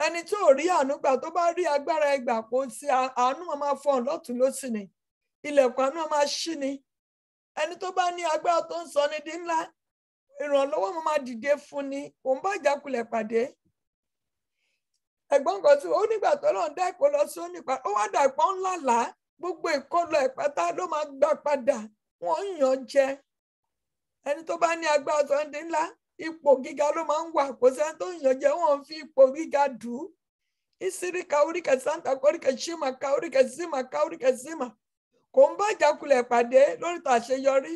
ẹni tí ò rí àánú gbà tó bá rí agbára ẹgbà kò sí àánú máa fọhùn lọ́tùn lósì ni ilẹ̀kùn àánú máa ṣí ni ẹni tó bá ní agbára tó ń sọ ní di ńlá ìrànlọ́wọ́ máa dìde fún ni òun bá jákulẹ̀ pàdé ẹ̀gbọ́n kan tí ó nígbà tó lọ́n dá ìkó lọ sí onípa ó wá dà pọ́n ńlá là gbogbo ìkólọ ìpátá ló máa gbà padà wọ́n yàn jẹ ẹni tó bá ní agbára tó ń dín ńlá ipò gíga ló máa ń wà kò sẹ́ni tó yàn jẹ wọ́n fi ipò gíga dù ú ìsírí kaoríkẹ santa koríkẹ ṣíma kaoríkẹ síma kaoríkẹ síma kò ń bá ìjákulẹ̀ pàdé lórí tàṣeyọrí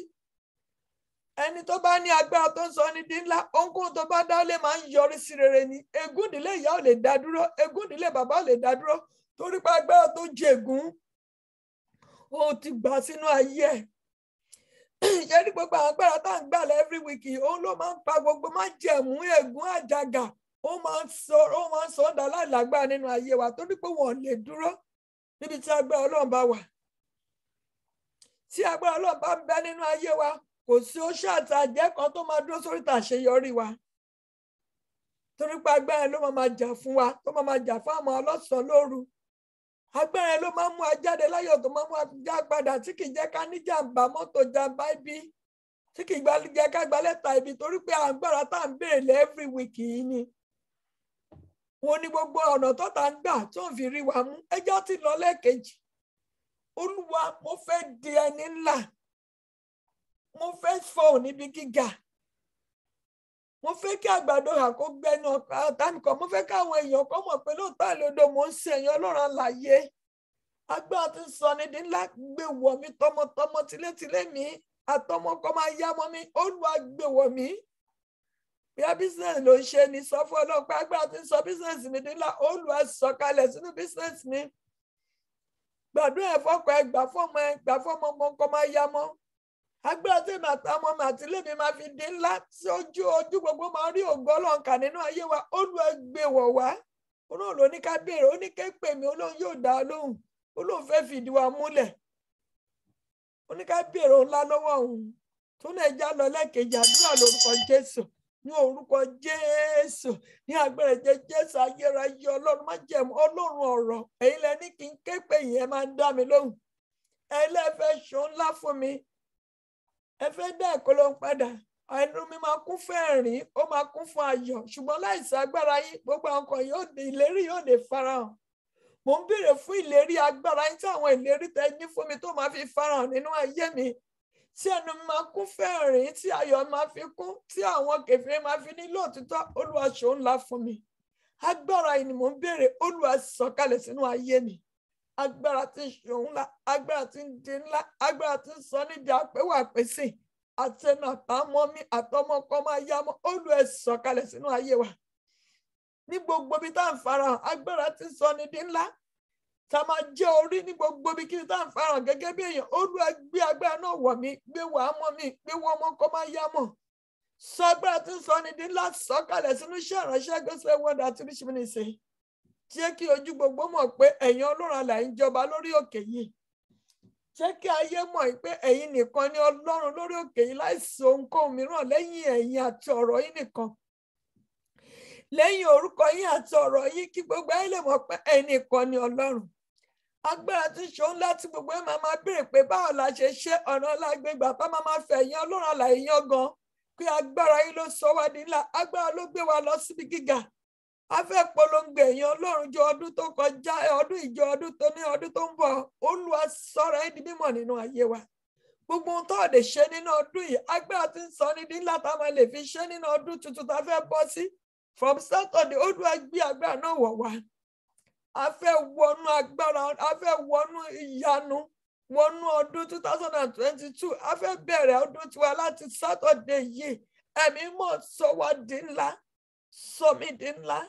ẹni tó bá ní agbára tó ń sọ ní dín ńlá ohunkóhun tó bá dá lé máa ń yọrí sí rere ni ègún ìdílé ìyá ò lè dá dúró ègún ìdílé bàbá ò lè dá dúró torí pé agbára tó jẹ ègún ó ti gbà sínú ayé ẹ̀ ṣé ní gbogbo àwọn agbára tá à ń gbà lọ every week òun ló máa ń pa gbogbo máa jẹ̀mú ègún àjàgà ó máa ń sọ ọ́dà láìlágbára nínú ayé wa torí pé wọn ò lè dúró níbi tí agbára Ọlọ́run bá wà tí agbára Ọlọ́run bá ń bẹ nínú ayé wa kò sí oṣù àti àjẹ́ kan tó máa dúró sórí àṣeyọrí wa torí pé agbára ló máa jà fún wa tó máa jà fún àwọn ọlọ́sàn lóru agbára ló máa mú ajáde láyọ̀ tó máa mú ajá padà tí kì í jẹ́ ká ní jàǹbá mọ́tò jàǹbá ibi tí kì í jẹ́ ká gba lẹ́tà ibi torí pé agbára tá à ń béèrè lé every week yìí ni wọn ní gbogbo ọ̀nà tó tá ń gbà tó ń fi rí wa mú ẹjọ́ ti lọ lẹ́ẹ̀kejì Olúwa mo fẹ́ di ẹni ńlá mo fẹ́ fọ́ níbi gíga mo fẹ́ kí àgbàdo àkó gbẹ́nu ọ̀tánìkan mo fẹ́ káwọn èèyàn kọ́ mọ̀ pé lóòótọ́ àlódò mo ń ṣe èèyàn Ọlọ́run àlàyé agbára tí ń sọ ní dín ńlá gbé wọ̀ mí tọmọtọmọ tilétilé mi àtọmọkọ máa yá mọ́ mi Olúwa gbé wọ̀ mí bí a business ló ń ṣe ni sọ fún Ọlọ́run pé agbára tí ń sọ business mi dín ńlá Olúwa sọ kalẹ̀ sínú business mi gbàdúrà ẹ̀fọ́kọ ẹ gbà fọ́mọ ọmọ kọ́ máa yá mọ́ agbára tí èmi àtàwọn ọmọ àtìlé mi máa fi dín ńlá tí ojú gbogbo máa rí ògo Ọlọ́run kà nínú ayé wa Olúwa gbé wọ̀ wá Ọlọ́run ló ní ká béèrè ó ní ké pè mí Ọlọ́run yóò dá a lóhùn Ọlọ́run fẹ́ fìdí wa múlẹ̀ ó ní ká béèrè ńlá lọ́wọ́ òun tó náà já lọ lẹ́ẹ̀kejì àdúrà lórúkọ Jésù ní orúkọ Jésù ní agbára Jésù ayérayé Ọlọ́run má jẹ̀mú Ọlọ́run ọ̀rọ̀ èyí lẹ ní kí n ké pè yín ẹ máa ń dá mi lóhùn ẹ lẹ́fẹ̀ẹ́ ṣó ńlá fún mi ẹ fẹ́ dá ẹ̀kọ́ ló ń padà ẹnu mi máa kún fún ẹ̀rín ó máa kún fún ayọ̀ ṣùgbọ́n láìsí agbára yín gbogbo àwọn kan ìlérí yóò lè farahàn mo ń béèrè fún ìlérí agbára yín tí àwọn ìlérí tẹ́ ní fún mi tó máa fi farahàn nínú ayé mi tí ẹnu mi máa kún fún ẹ̀rín tí ayọ̀ máa fi kún tí àwọn kèfèrí máa fi ní lóòtítọ́ Olúwa ṣó ńlá fún mi agbára yìí ni mo ń béèrè Olúwa sọ̀kalẹ̀ sínú ayé mi agbára tí ń ṣòun ńlá agbára tí ń di ńlá agbára tí ń sọ nídìí àpéwà pèsè àtẹnu àtàmọ́ mi àtọmọkọ máa yá mọ́ Olúwa sọ̀kalẹ̀ sínú ayé wa ní gbogbo ibi tá à ń farahàn agbára tí ń sọ nídìí ńlá tá a máa jẹ́ orí ní gbogbo ibi kí tá à ń farahàn gẹ́gẹ́ bí èèyàn Olúwa gbé agbára náà wọ̀ mí gbé wàá mọ́ mi gbé wọ́n ọmọkọ máa yá mọ́ sọ agbára tí ń sọ nídìí ńlá sọ̀kalẹ̀ sínú iṣẹ́ ìránṣẹ́ Gospel Word Outreach Ministry jẹ́ kí ojú gbogbo mọ̀ pé ẹ̀yin Ọlọ́run alààyè ń jọba lórí òkè yìí jẹ́ kí ayé mọ̀ pé ẹ̀yin nìkan ni Ọlọ́run lórí òkè yìí láìsí ohunkóhun mìíràn lẹ́yìn ẹ̀yin àti ọ̀rọ̀ yín nìkan lẹ́yìn orúkọ yín àti ọ̀rọ̀ yín kí gbogbo ayé lè mọ̀ pé ẹ̀yin nìkan ni Ọlọ́run agbára tí ṣó ńlá tí gbogbo ẹ̀ máa béèrè pé báwo la ṣe ṣe ọ̀nà lágbègbè àbá máa fẹ̀ ẹ̀yin Ọlọ́run alààyè yan gan pé agbára yín ló sọ wá di ńlá agbára ló gbé wa lọ síbi gíga a fẹ́ polongo ẹ̀yin Ọlọ́run jọ ọdún tó kọjá ọdún ìjọ ọdún tó ní ọdún tó ń bọ̀ Olúwa sọ̀rọ̀ ẹ̀ di mímọ̀ nínú ayé wa gbogbo ohun tó lè ṣe nínú ọdún yìí agbára tí ń sọ ní dín ńlá tá a máa lè fi ṣe nínú ọdún tuntun tá a fẹ́ bọ́ sí from Saturday Olúwa gbé agbára náà wọ̀ wá a fẹ́ wọnú agbára a fẹ́ wọnú ìyanu wọnú ọdún 2022 a fẹ́ bẹ̀rẹ̀ ọdún tiwa láti Saturday yìí ẹ̀mí mọ̀ sọ wá di ńlá sọ mí di ńlá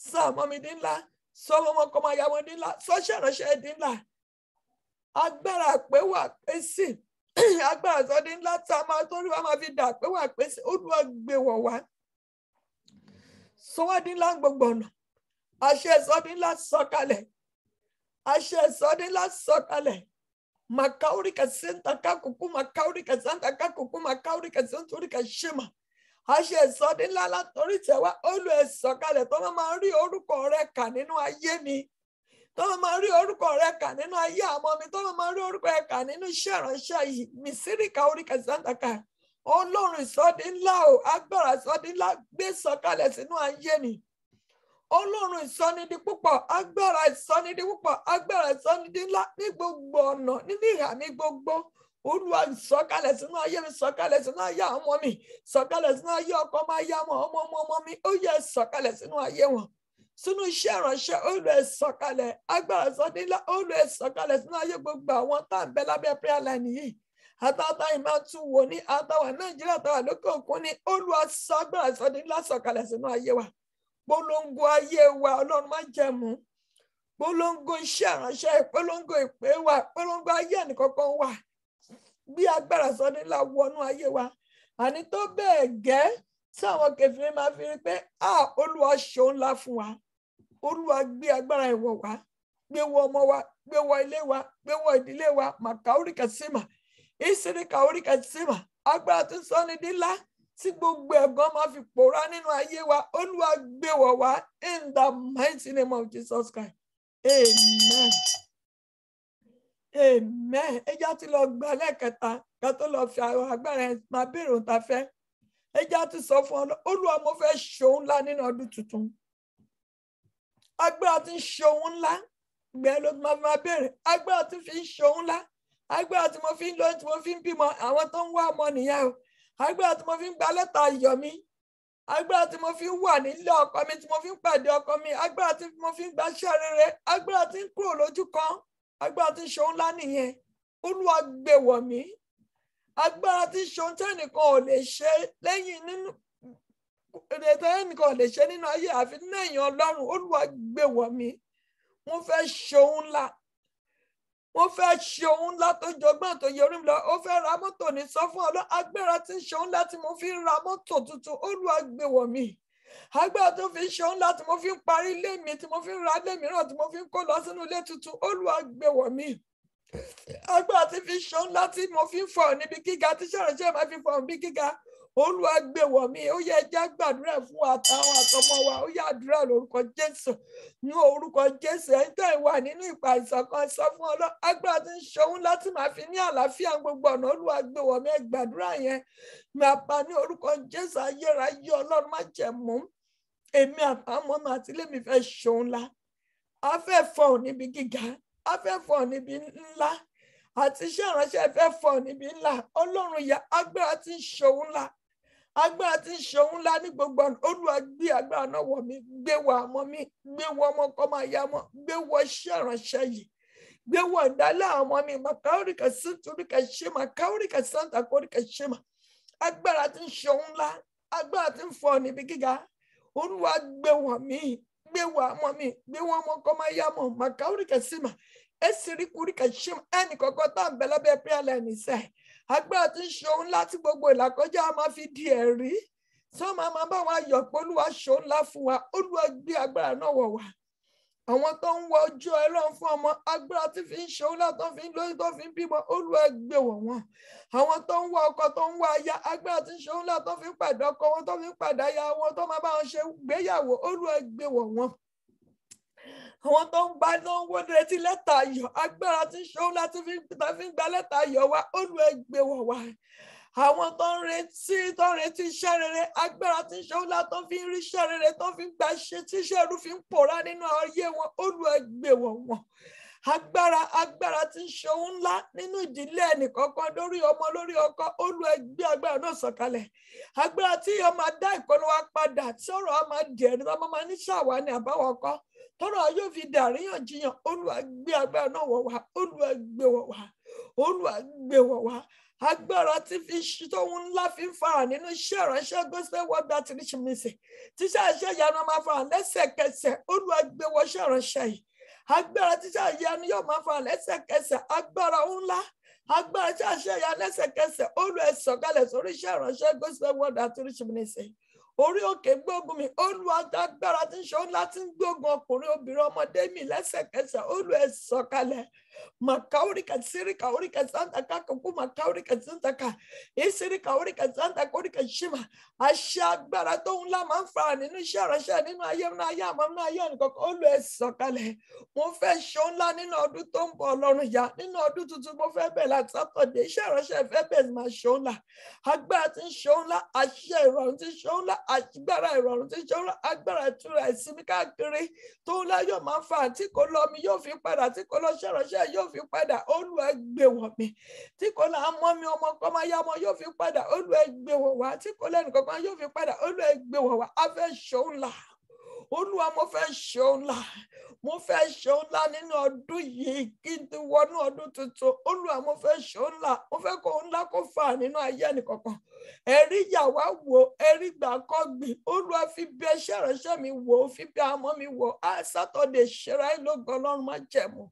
sàmọ́ mi di ńlá sọ ọmọ ọkọ máa yá wọn di ńlá sọ ṣẹ̀ránṣẹ́ di ńlá agbára àpéwà pèsè agbára sọ di ńlá tá a máa torí wa máa fi dà àpéwà pèsè Olúwa gbé wọ̀ wá sọ wá di ńlá gbogbo ọ̀nà àṣẹ sọ di ńlá sọ̀kalẹ̀ àṣẹ sọ di ńlá sọ̀kalẹ̀ makauri ka senta kakuku makauri ka santa kakuku makauri ka sentori ka shema àṣẹ ìsọdí ńlá látòrí tẹwà Olú ẹ sọ̀kalẹ̀ tó máa rí orúkọ rẹ kà nínú ayé mi tó máa rí orúkọ rẹ kà nínú ayé àmọ́ mi tó máa rí orúkọ rẹ kà nínú iṣẹ́ ìránṣẹ́ yìí mísírìkà oríkà sàǹtàkà Ọlọ́run ìsọdí ńlá o agbára ìsọdí ńlá gbé sọ̀kalẹ̀ sínú ayé mi Ọlọ́run ìsọnidi púpọ̀, agbára ìsọnidi púpọ̀, agbára ìsọnidi ńlá ní gbogbo ọ̀nà nínú ìhà mi gbogbo. Olúwa sọ̀kalẹ̀ sínú ayé mi, sọ̀kalẹ̀ sínú ayé àwọn ọmọ mi, sọ̀kalẹ̀ sínú ayé ọkọ máa yá wọn, ọmọ mi, ó yẹ sọ̀kalẹ̀ sínú ayé wọn. Sínú iṣẹ́ ìránṣẹ́, Olúwa sọ̀kalẹ̀, agbára ìsọnidi ńlá, Olúwa sọ̀kalẹ̀ sínú ayé gbogbo àwọn tá à ń bẹ lábẹ́ prayer line yìí. Àtàtà ìmọ̀ tún wò ní àtàwà Nàìjíríà, àtàwà lókè òkun ní Olúwa sọ agbára ìsọnidi ńlá sọ̀kalẹ̀ sínú ayé wa. Polongo ayé wa, Ọlọ́run má jẹ̀mú. Polongo iṣẹ́ ìránṣẹ́, polongo ìpè wa, polongo ayé ẹnìkọ̀ọ̀kan wa. Bí agbára ìsọnidi ńlá wọnú ayé wa. Àní tó bẹ́ẹ̀ gẹ́ tí àwọn kèfèrí máa fi rí pé Olúwa ṣeun ńlá fún wa. Olúwa gbé agbára ìwọ̀ wá, gbé wọ ọmọ wa, gbé wọ ilé wa, gbé wọ ìdílé wa, Màkàórí Kàsímà, Ìsírí Kàórí Kàsímà, agbára tó ìsọnidi ńlá tí gbogbo ẹ̀gàn máa fi pòórá nínú ayé wa. Olúwa gbé wọ̀ wá in the mighty name of Jesus Christ. Amen. Amen. Ẹja ti lọ gbà lẹ́ẹ̀kẹta ká tó lọ fi àwọn agbára ẹ̀ máa béèrè ohun tá a fẹ́. Ẹja ti sọ fún Olúwa mo fẹ́ ṣohun ńlá nínú ọdún tuntun. Agbára tí ń ṣohun ńlá gbẹ́ ló máa béèrè. Agbára tí fi ń ṣohun ńlá. Agbára tí mo fi ń lóyún, tí mo fi ń bímọ, àwọn tó ń wá ọmọ nìyẹn o. Agbára tí mo fi ń gba lẹ́tà ayọ̀ mi. Agbára tí mo fi ń wà nílé ọkọ mi, tí mo fi ń pàdé ọkọ mi. Agbára tí mo fi ń gba iṣẹ́ rere. Agbára tí ń kúrò lójú kan. Agbára tí ń ṣohun ńlá nìyẹn. Olúwa gbé wọ̀ mí. Agbára tí ń ṣohun tí ẹnìkan ò lè ṣe lẹ́yìn nínú ẹnìkan ò lè ṣe nínú ayé àfi lẹ́yìn Ọlọ́run. Olúwa gbé wọ̀ mí. Mo fẹ́ ṣohun ńlá. Mo fẹ́ ṣe ohun ńlá tó jọgbọ́n tó yẹ orí mi lọ. Ó fẹ́ ra mọ́tò ní sọ fún Ọlọ́run. Agbára tí ń ṣe ohun ńlá tí mo fi ń ra mọ́tò tuntun. Olúwa gbé wọ̀ mí. Agbára tó fi ń ṣe ohun ńlá tí mo fi ń parí ilé mi, tí mo fi ń ra ilé mìíràn, tí mo fi ń kó lọ sínú ilé tuntun. Olúwa gbé wọ̀ mí. Agbára tí fi ń ṣe ohun ńlá tí mo fi ń fọ̀ níbi gíga, tí ṣàránṣẹ́ máa fi fọ̀ níbi gíga. Olúwa gbé wọ̀ mí. Ó yẹ ẹja gbàdúrà fún àtàwọn àtọmọ wa. Ó yẹ àdúrà lórúkọ Jésù. Ní orúkọ Jésù, ẹ̀yin tẹ́ ẹ wà nínú ìpà ìṣọ̀kan sọ fún Ọlọ́run. Agbára tí ń ṣe ohun láti máa fi ní àlàáfíà gbogbo ọ̀nà. Olúwa gbé wọ̀ mí. Ẹ gbàdúrà yẹn. Máa bá ní orúkọ Jésù ayérayé Ọlọ́run má jẹ̀mú. Èmi àtàwọn ọmọ àti ilé mi fẹ́ ṣe ohun ńlá. A fẹ́ fọ̀ níbi gíga. A fẹ́ fọ̀ níbi ńlá. Àti iṣẹ́ ìránṣẹ́ fẹ́ fọ̀ níbi ńlá. Ọlọ́run yẹ agbára tí ń ṣe ohun ńlá. Agbára tí ń ṣe ohun ńlá ní gbogbo ọ̀nà. Olúwa gbé agbára náà wọ̀ mí. Gbé wọ ọmọ mi. Gbé wọ ọmọ kọ́ máa yá mọ́. Gbé wọ iṣẹ́ ìránṣẹ́ yìí. Gbé wọ ìdálẹ́ àwọn ọmọ mi. Màkàórí Kàsíntúrí Kàṣímà. Màkàórí Kàsántà Kórí Kàṣímà. Agbára tí ń ṣe ohun ńlá. Agbára tí ń fọ̀ níbi gíga. Olúwa gbé wọ̀ mí. Gbé wọ ọmọ mi. Gbé wọ ọmọ kọ́ máa yá mọ́. Màkàórí Kàsímà. Ìsírí Kórí Kàṣímà. Ẹnì kọ̀ọ̀kan tá à ń bẹ lábẹ́ prayer line sẹ́. Agbára tí ń ṣe ohun ńlá tí gbogbo ìlàkọjá máa fi di ẹ̀rí. Tí wọ́n máa bá wa yọ̀ pé Olúwa ṣe ohun ńlá fún wa. Olúwa gbé agbára náà wọ̀ wá. Àwọn tó ń wọ ojú Ọlọ́run fún ọmọ, agbára tí fi ń ṣe ohun ńlá tó fi ń lóyún tó fi ń bímọ. Olúwa gbé wọ̀ wọ́n. Àwọn tó ń wọ ọkọ tó ń wọ aya, agbára tí ń ṣe ohun ńlá tó fi ń pàdé ọkọ wọn, tó fi ń pàdé aya wọn, tó máa bá wọn ṣe gbéyàwó. Olúwa gbé wọ̀ wọ́n. Àwọn tó ń gba tó ń wó retí lẹ́tà ayọ̀, agbára tí ń ṣe ohun láti fi ń gba lẹ́tà ayọ̀ wa. Olúwa gbé wọ̀ wá. Àwọn tó ń retí iṣẹ́ rere, agbára tí ń ṣe ohun láti tó fi ń rí iṣẹ́ rere, tó fi ń gba iṣẹ́ tí iṣẹ́ rú fi ń pòórá nínú ayé wọn. Olúwa gbé wọ̀ wọ́n. Agbára tí ń ṣe ohun ńlá nínú ìdílé ẹnìkọ̀ọ̀kan lórí ọmọ lórí ọkọ. Olúwa gbé agbára náà sọ̀kalẹ̀. Agbára tí yóò máa dá ìpolówó padà, tí ọ̀rọ̀ á máa di ẹ̀rí, tí wọ́n máa ní ṣàwá ní àbáwọ̀ ọkọ. Tọ́rọ̀ yóò fi dàríyànjiyàn. Olúwa gbé agbára náà wọ̀ wá. Olúwa gbé wọ̀ wá. Olúwa gbé wọ̀ wá. Agbára tí fi ṣohun ńlá fi ń fara nínú iṣẹ́ ìránṣẹ́ Gospel Word Outreach Ministry. Tíṣà iṣẹ́ ìyanu máa fara lẹ́sẹ̀kẹsẹ̀. Olúwa gbé wọ iṣẹ́ ìránṣẹ́ yìí. Agbára tíṣà ìyanu yóò máa fara lẹ́sẹ̀kẹsẹ̀. Agbára ńlá. Agbára tíṣà iṣẹ́ ìyanu lẹ́sẹ̀kẹsẹ̀. Olúwa sọ̀kalẹ̀ sórí iṣẹ́ ìránṣẹ́ Gospel Word Outreach Ministry. Orí òkè gbógun mi. Olúwa agbára tí ń ṣe ohun láti ń gbógun ọkùnrin obìnrin ọmọdé mi lẹ́sẹ̀kẹsẹ̀. Olúwa sọ̀kalẹ̀. Makauri Katsiri Kauri Kazanta Kaku Makauri Kazantaka, Isiri Kauri Kazanta Kori Kashima, Ashak Baraton Laman Fan, in the Sharashan, in my Yam, always Sokale, Mofe Shonlan in order to Polonia, in order to Mofe Bella Saturday, Sharasha Febes Mashona, Hagbat and Shona, Asher round the Shona, Ashbara round the Shona, Agbara to Simika Kiri, Tola your Manfa, Tikolomi, your Fipada, Tikolo Sharasha, your Fipada, always be with me. Tikola Mommy Omokoma Yamo, your Fipada, always be with Tikola and Koma, your Fipada, always be with Ave Shona. Olúwa mo fẹ́ ṣeun ńlá mo fẹ́ ṣeun ńlá nínú ọdún yìí kí n ti wọnú ọdún tuntun Olúwa mo fẹ́ ṣeun ńlá mo fẹ́ kó ńlá kó fà nínú ayé ẹnìkọ̀ọ̀kan ẹ̀rí yà wá wò ẹ̀rí gbà kọ́ gbìn Olúwa fi bí ẹṣẹ́ ìránṣẹ́ mi wò fi bí ọmọ mi wò Sátọ̀dé ṣẹra ìlógun Ọlọ́run má jẹ̀mú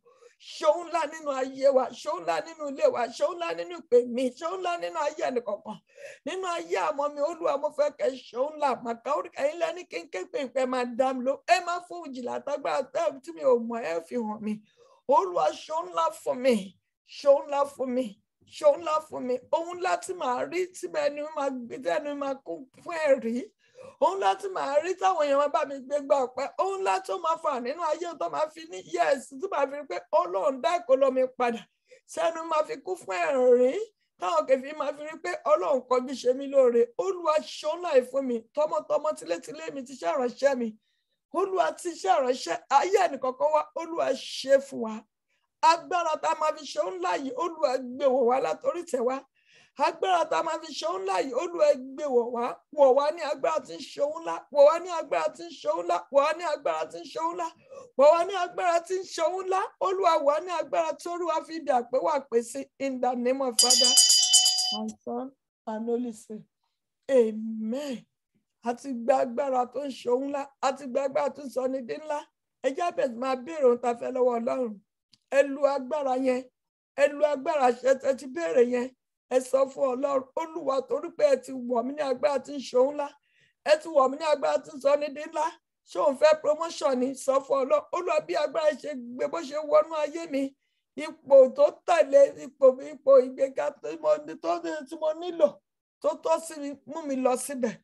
ṣeun ńlá nínú ayé wa ṣeun ńlá nínú ilé wa ṣeun ńlá nínú ìpè mi ṣeun ńlá nínú ayé ẹnìkọ̀ọ̀kan nínú ayé àmọ́ mi Olúwa mo fẹ́ kẹ́ ṣeun ńlá màkà orí ẹ̀yin lẹ́ni kéńké pèpè máa dá mi ló ẹ má fún ìjìnlẹ̀ àtàgbára tí mi ò mọ̀ ẹ fi hàn mi Olúwa ṣeun ńlá fún mi ṣeun ńlá fún mi ṣeun ńlá fún mi ohun ńlá tí màá rí tí ẹnu máa gbé tẹ́nu máa kún fún ẹ̀rí ohun ńlá tí màá rí táwọn èèyàn máa bá mi gbé gbà ọpẹ́ ohun ńlá tó máa fà nínú ayé tó máa fi ní yes tó máa fi rí pé Ọlọ́run dá ìkólọ mi padà sẹ́nu máa fi kún fún ẹ̀rín táwọn kẹfì máa fi rí pé Ọlọ́run kọjú ṣe mí lóore Olúwa ṣeun ńlá fún mi tọmọtọmọ tilétilé mi ti ṣe ìránṣẹ́ mi Olúwa ti ṣe ìránṣẹ́ ayé ẹnìkọ̀ọ̀kan wá Olúwa ṣe fún wa agbára tá a máa fi ṣeun ńlá yìí Olúwa gbé wọ̀ wá látòrí tẹ̀ wá agbára tá a máa fi ṣeun ńlá yìí Olúwa gbé wọ̀ wá ní agbára tí ń ṣeun ńlá wọ̀ wá ní agbára tí ń ṣeun ńlá wọ̀ wá ní agbára tí ń ṣeun ńlá wọ̀ wá ní agbára tí ń ṣeun ńlá Olúwa wọ̀ wá ní agbára tí Olúwa fi dà pé wà pé sí in the name of Father and Son and Holy Spirit amen àti gba agbára tó ń ṣeun ńlá àti gba agbára tó ń sọ ní dín ńlá ẹ jẹ́ bẹ́ẹ̀ máa béèrè ohun tá a fẹ́ lọ́wọ́ Ọlọ́run ẹ lu agbára yẹn ẹ lu agbára ṣe ti béèrè yẹn ẹ sọ fún Ọlọ́run Olúwa torí pé ẹ ti wọ̀ mí ní agbára tí ń ṣeun ńlá ẹ ti wọ̀ mí ní agbára tí ń sọ ní dín ńlá ṣé òun fẹ́ promotion ni sọ fún Ọlọ́run Olúwa bí agbára ṣe gbé bó ṣe wọnú ayé mi ipò tó tẹ̀lé ipò ìgbéga tí mo nílò tó tọ́ sí mi mú mi lọ síbẹ̀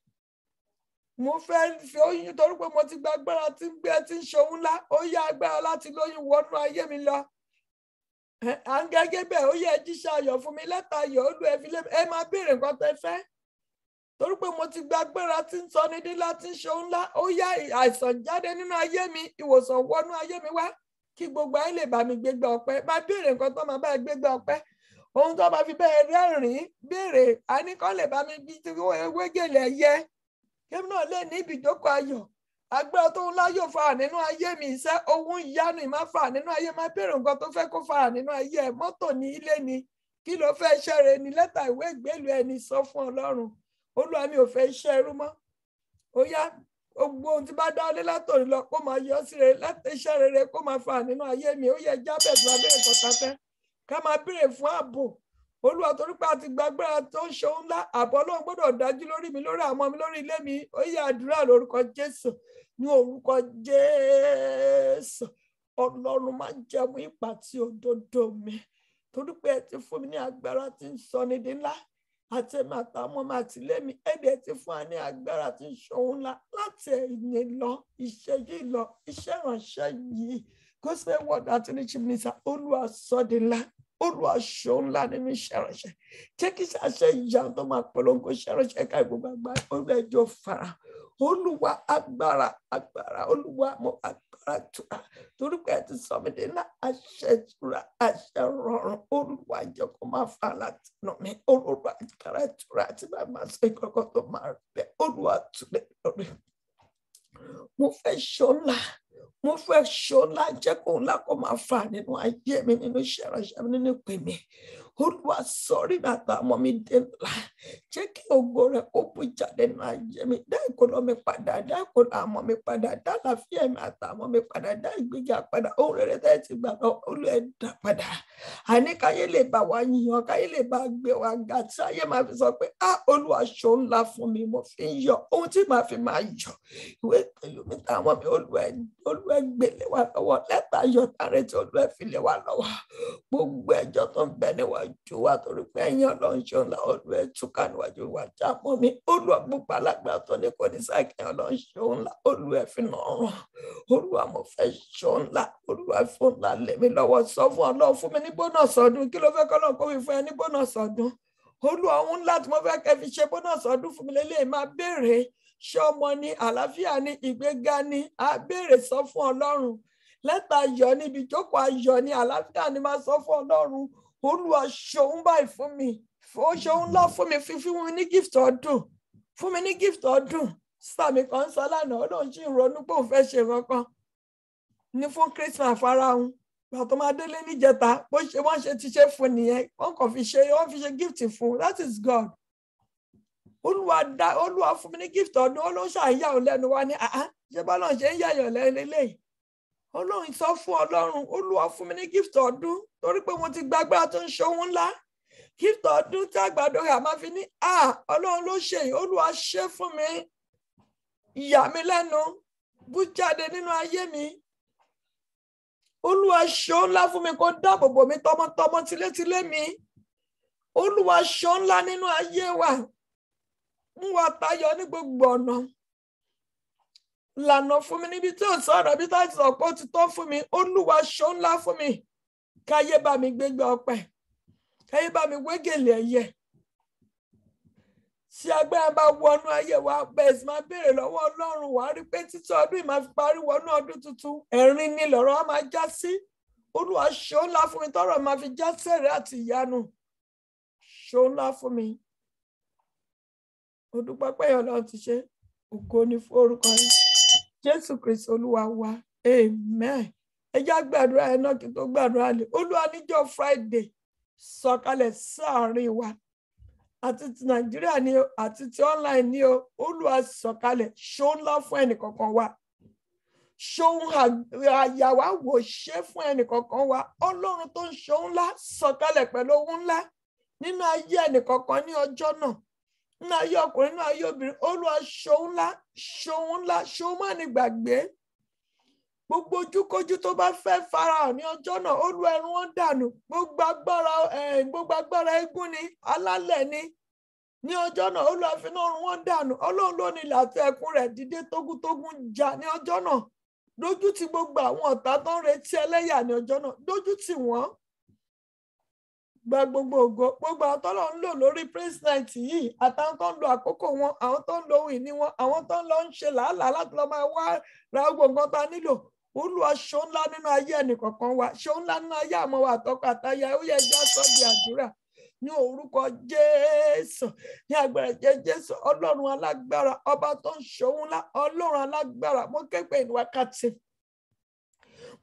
mo fẹ́ fi oyún torí pé mo ti gba agbára tí ń gbé tí ń ṣeun ńlá ó yá agbára láti lóyún wọnú ayé mi lọ à ń gẹ́gẹ́ bẹ́ẹ̀ ó yẹ jíṣẹ́ ayọ̀ fún mi lẹ́tà ayọ̀ Olú ẹ fi lé ẹ máa béèrè nǹkan tẹ́ fẹ́ torí pé mo ti gba agbára tí ń sọ ní dín ńlá tí ń ṣeun ńlá ó yá àìsàn jáde nínú ayé mi ìwòsàn wọnú ayé mi wá kí gbogbo ayé lè bá mi gbégbá ọpẹ́ máa béèrè nǹkan tó máa bá ẹ gbégbá ọpẹ́ ohun tó máa fi bẹ́ẹ̀ rẹ́rìn-ín béèrè àníkàn lè bá mi bí wégèlè ẹ̀yẹ kébí náà lè ní ibìjókòó ayọ̀ agbára tó ń láyò fà nínú ayé mi iṣẹ́ ohun ìyanu ìmá fà nínú ayé máa béèrè nǹkan tó fẹ́ kó fà nínú ayé ẹ̀ mọ́tò ní ilé ni kí ló fẹ́ iṣẹ́ rẹ ni lẹ́tà ìwé ìgbélú ẹni sọ fún Ọlọ́run Olúwa mi ò fẹ́ iṣẹ́ ẹrú mọ́ ó yá gbogbo ohun tí bá dá ọlé látòrí lọ kó máa yọ sí rere láti iṣẹ́ rere kó máa fà nínú ayé mi ó yẹ jábẹ̀ tó máa béèrè nǹkan tá fẹ́ ká máa béèrè fún ààbò Olúwa torí pé a ti gba agbára tó ń ṣeun ńlá ààbò Ọlọ́run gbọ́dọ̀ dájú lórí mi lórí àwọn ọmọ mi lórí ilé mi ó yẹ àdúrà lórúkọ Jésù ní orúkọ Jésù Ọlọ́run máa ń jẹun ipa tí òdodo mi torí pé ẹ ti fún mi ní agbára tí ń sọ ní di ńlá àti ẹ̀mí àtàwọn ọmọ àtìlẹ́ mi ẹ̀dẹ̀ ti fún wa ní agbára tí ń ṣeun ńlá láti ẹ̀yìn lọ iṣẹ́ yìí lọ iṣẹ́ ìránṣẹ́ yìí Gospel Word Outreach Ministry Olúwa sọ di ńlá Olúwa ṣeun ńlá nínú iṣẹ́ ìránṣẹ́ jẹ́ kí ṣàṣẹ ìyá tó máa polongo iṣẹ́ ìránṣẹ́ ká gbogbo àgbáyé Olúwa ẹjọ́ fara Olúwa agbára Olúwa mo agbára tura torí pé ẹ ti sọ mí dé ńlá àṣẹ tura àṣẹ rọrùn Olúwa jẹ́ kó máa fà láti nà mí Olúwa agbára tura àti bá máa sọ ìkọ̀kọ̀ tó máa rẹ̀ Olúwa túlẹ̀ lórí mo fẹ́ ṣeun ńlá mo fẹ́ ṣeun ńlá jẹ́ kó ńlá kó máa fà nínú ayé mi nínú iṣẹ́ ìránṣẹ́ mi nínú ìpè mi Olúwa sọ̀rí mi àtàwọn mi dé ńlá. Jẹ́ kí ògo rẹ̀ kó bú jáde nínú ayé mi. Dá ìkólọ́ mi padà, dá ìkólọ́ àmọ́ mi padà, dá àlàáfíà mi àtàwọn mi padà, dá ìgbéga padà. Ohun rere tẹ́ ti gbà lọ, Olúwa ẹ dá padà. Àní káyé lè bá wa yìnyàn, káyé lè bá gbé wa ga, tí ayé máa fi sọ pé, Olúwa ṣe ohun ńlá fún mi, mo fi ń yọ̀. Ohun tí màá fi máa yọ̀. Ìwé pẹ̀lú mi táwọn mi, Olúwa gbélé wa lọ́wọ́. Lẹ́tà ayọ̀ tààrẹ tí Olúwa fi lé wa lọ́wọ́. Gbogbo ẹjọ́ tó ń bẹ níwájú wa torí pé ẹ̀yin Ọlọ́run ṣe ńlá, Olúwa túká níwájú wa já mọ́ mi. Olúwa gbogbo alágbára tó ní kò ní sáàkì Ọlọ́run ṣe ńlá, Olúwa fi nà ọ̀run. Olúwa mo fẹ́ ṣe ńlá, Olúwa fún ńlá lé mi lọ́wọ́. Sọ fún Ọlọ́run fún mi ní bónọ́ọ̀sì ọdún. Kí ló fẹ́ kọ́ Ọlọ́run kó fi fún ẹ ní bónọ́ọ̀sì ọdún? Olúwa ohun ńlá tí mo fẹ́ kẹ́ fi ṣe bónọ́ọ̀sì ọdún fún mi lélẹ́yìí máa béèrè. Ṣé ọmọ ni, àlàáfíà ni, ìgbéga ni? A béèrè sọ fún Ọlọ́run. Lẹ́tà ayọ̀ níbi ìjókòó ayọ̀ ni, àlàáfíà ni máa sọ fún Ọlọ́run. Olúwa ṣohun báyìí fún mi. Ṣohun ńlá fún mi, fún mi ní gift ọdún. Fún mi ní gift ọdún. Sàmì kan sọ lánàá, Ọlọ́run ṣì ń ronú pé òun fẹ́ ṣe kankan. Ní fún Christmas farahun. Bàtọ́ máa délé níjẹta, bó ṣe wọ́n ṣe ti ṣe fún nìyẹn. Wọ́n fi ṣe gift fún. That is God. Olúwa fún mi ní gift ọdún. Ọlọ́run ṣàyà òun lẹ́nu wa ní ṣé bọ́lá ṣe ń yàyọ̀ lẹ́nu eléyìí. Ọlọ́run sọ fún Ọlọ́run, Olúwa fún mi ní gift ọdún torí pé mo ti gbàgbára tó ń ṣe ohun ńlá. Gift ọdún tí àgbàdo rẹ̀ máa fi ní Ọlọ́run ló ṣe yìí, Olúwa ṣe fún mi. Yà mí lẹ́nu, bú jáde nínú ayé mi. Olúwa ṣe ohun ńlá fún mi, kó dáàbò bò mí tọmọtọmọ tilétilé mi. Olúwa ṣe ohun ńlá nínú ayé wa. Mú wa tayọ ní gbogbo ọ̀nà. Lànà fún mi níbi tí ò sọ̀rọ̀ bí táyì sọ pé ó ti tọ́ fún mi. Olúwa ṣe ńlá fún mi. Káyé bá mi gbégbé ọpẹ́. Káyé bá mi wégèlè ẹ̀yẹ. Tí agbára bá wọnú ayé wa, bẹ́ẹ̀ sì máa béèrè lọ́wọ́ Ọlọ́run. Wàá rí pé títí ọdún yìí máa fi parí wọnú ọdún tuntun. Ẹ̀rín ni lọ̀rọ̀ á máa já sí. Olúwa ṣe ńlá fún mi tọ́rọ̀ máa fi já sẹ́rẹ̀ àti ìyanu. Ṣe ńlá fún mi. Ó dúpẹ́ pé Ọlọ́run ti ṣe. Ògo ni fún orúkọ rẹ̀. Jésù Kristi Olúwa wa. Amen. Ẹ já gbàdúrà ẹ náà kí n tó gbàdúrà lé. Olúwa níjọ́ Friday sọ̀kalẹ̀ sáàárín wa. Àti ti Nàìjíríà ni o, àti ti online ni o. Olúwa sọ̀kalẹ̀ ṣó ńlá fún ẹnìkọ̀ọ̀kan wa. Ṣóhun àyàwá wò ṣe fún ẹnìkọ̀ọ̀kan wa. Ọlọ́run tó ń ṣó ńlá sọ̀kalẹ̀ pẹ̀lú ohun ńlá nínú ayé ẹnìkọ̀ọ̀kan ní ọjọ́ náà. Nínú ayé ọkùnrin, nínú ayé obìnrin, Olúwa ṣohun ńlá, ṣohun má ní gbàgbé. Gbogbo ojúkójú tó bá fẹ́ farahàn ní ọjọ́ náà, Olúwa ẹ̀rù wọn dànù. Gbogbo agbára eégún ni, alálẹ̀ ni. Ní ọjọ́ náà, Olúwa fi náà run wọn dànù. Ọlọ́run ló ní ilẹ̀ àti ẹ̀kún rẹ̀ dìde tógúntógún jà ní ọjọ́ náà. Dójú tì gbogbo àwọn ọ̀tá tó ń retí ẹlẹ́yà ní ọjọ́ náà. Dójú tì wọ́n. Gba gbogbo ògo, gbogbo àwọn tọ́lọ̀ ń lò lórí praise night yìí, àtàwọn tó ń lo àkókò wọn, àwọn tó ń lo ohun ìní wọn, àwọn tó ń lọ ń ṣe làálàá láti lọ máa wá ra gbogbo nǹkan tá a nílò. Olúwa ṣó ńlá nínú ayé ẹnìkọ̀ọ̀kan wa, ṣó ńlá nínú ayé àmọ́ wa àtọkọ àtaya. Ó yẹ ẹja sọ di àdúrà ní orúkọ Jésù, ní agbára Jésù. Ọlọ́run alágbára, ọba tó ń ṣóhun ńlá, Ọlọ́run alágbára, mo ké pè ní wákàtí.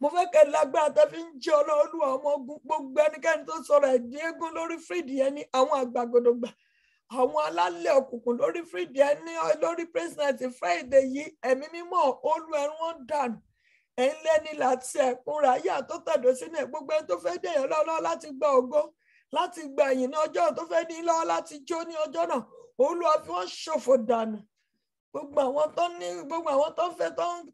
Mo fẹ́ kẹ́ lágbára tó fi ń jẹ́ Olúwa ọmọ ogun. Gbogbo ẹnikẹ́ni tó sọ̀rọ̀ ẹ̀dí eégún lórí fídì ẹni, àwọn àgbàgbọ́dọ̀gbà, àwọn alálẹ̀ òkùnkùn lórí fídì ẹni, lórí praise night Friday yìí, ẹ̀mí mímọ́ Olú ẹ̀rù wọn dànù. Ẹ̀yin lẹ́ni láti ẹ̀kúnra ayé tó tẹ̀dó sínú ẹ̀. Gbogbo ẹni tó fẹ́ dẹ̀yàn lọ́wọ́ láti gba ògo, láti gba ìyìn ní ọjọ́ tó fẹ́ ní lọ́wọ́ láti jó ní ọjọ́ náà, Olúwa fi wọ́n ṣòfò dànù. Gbogbo àwọn tó ń fẹ́ tó ń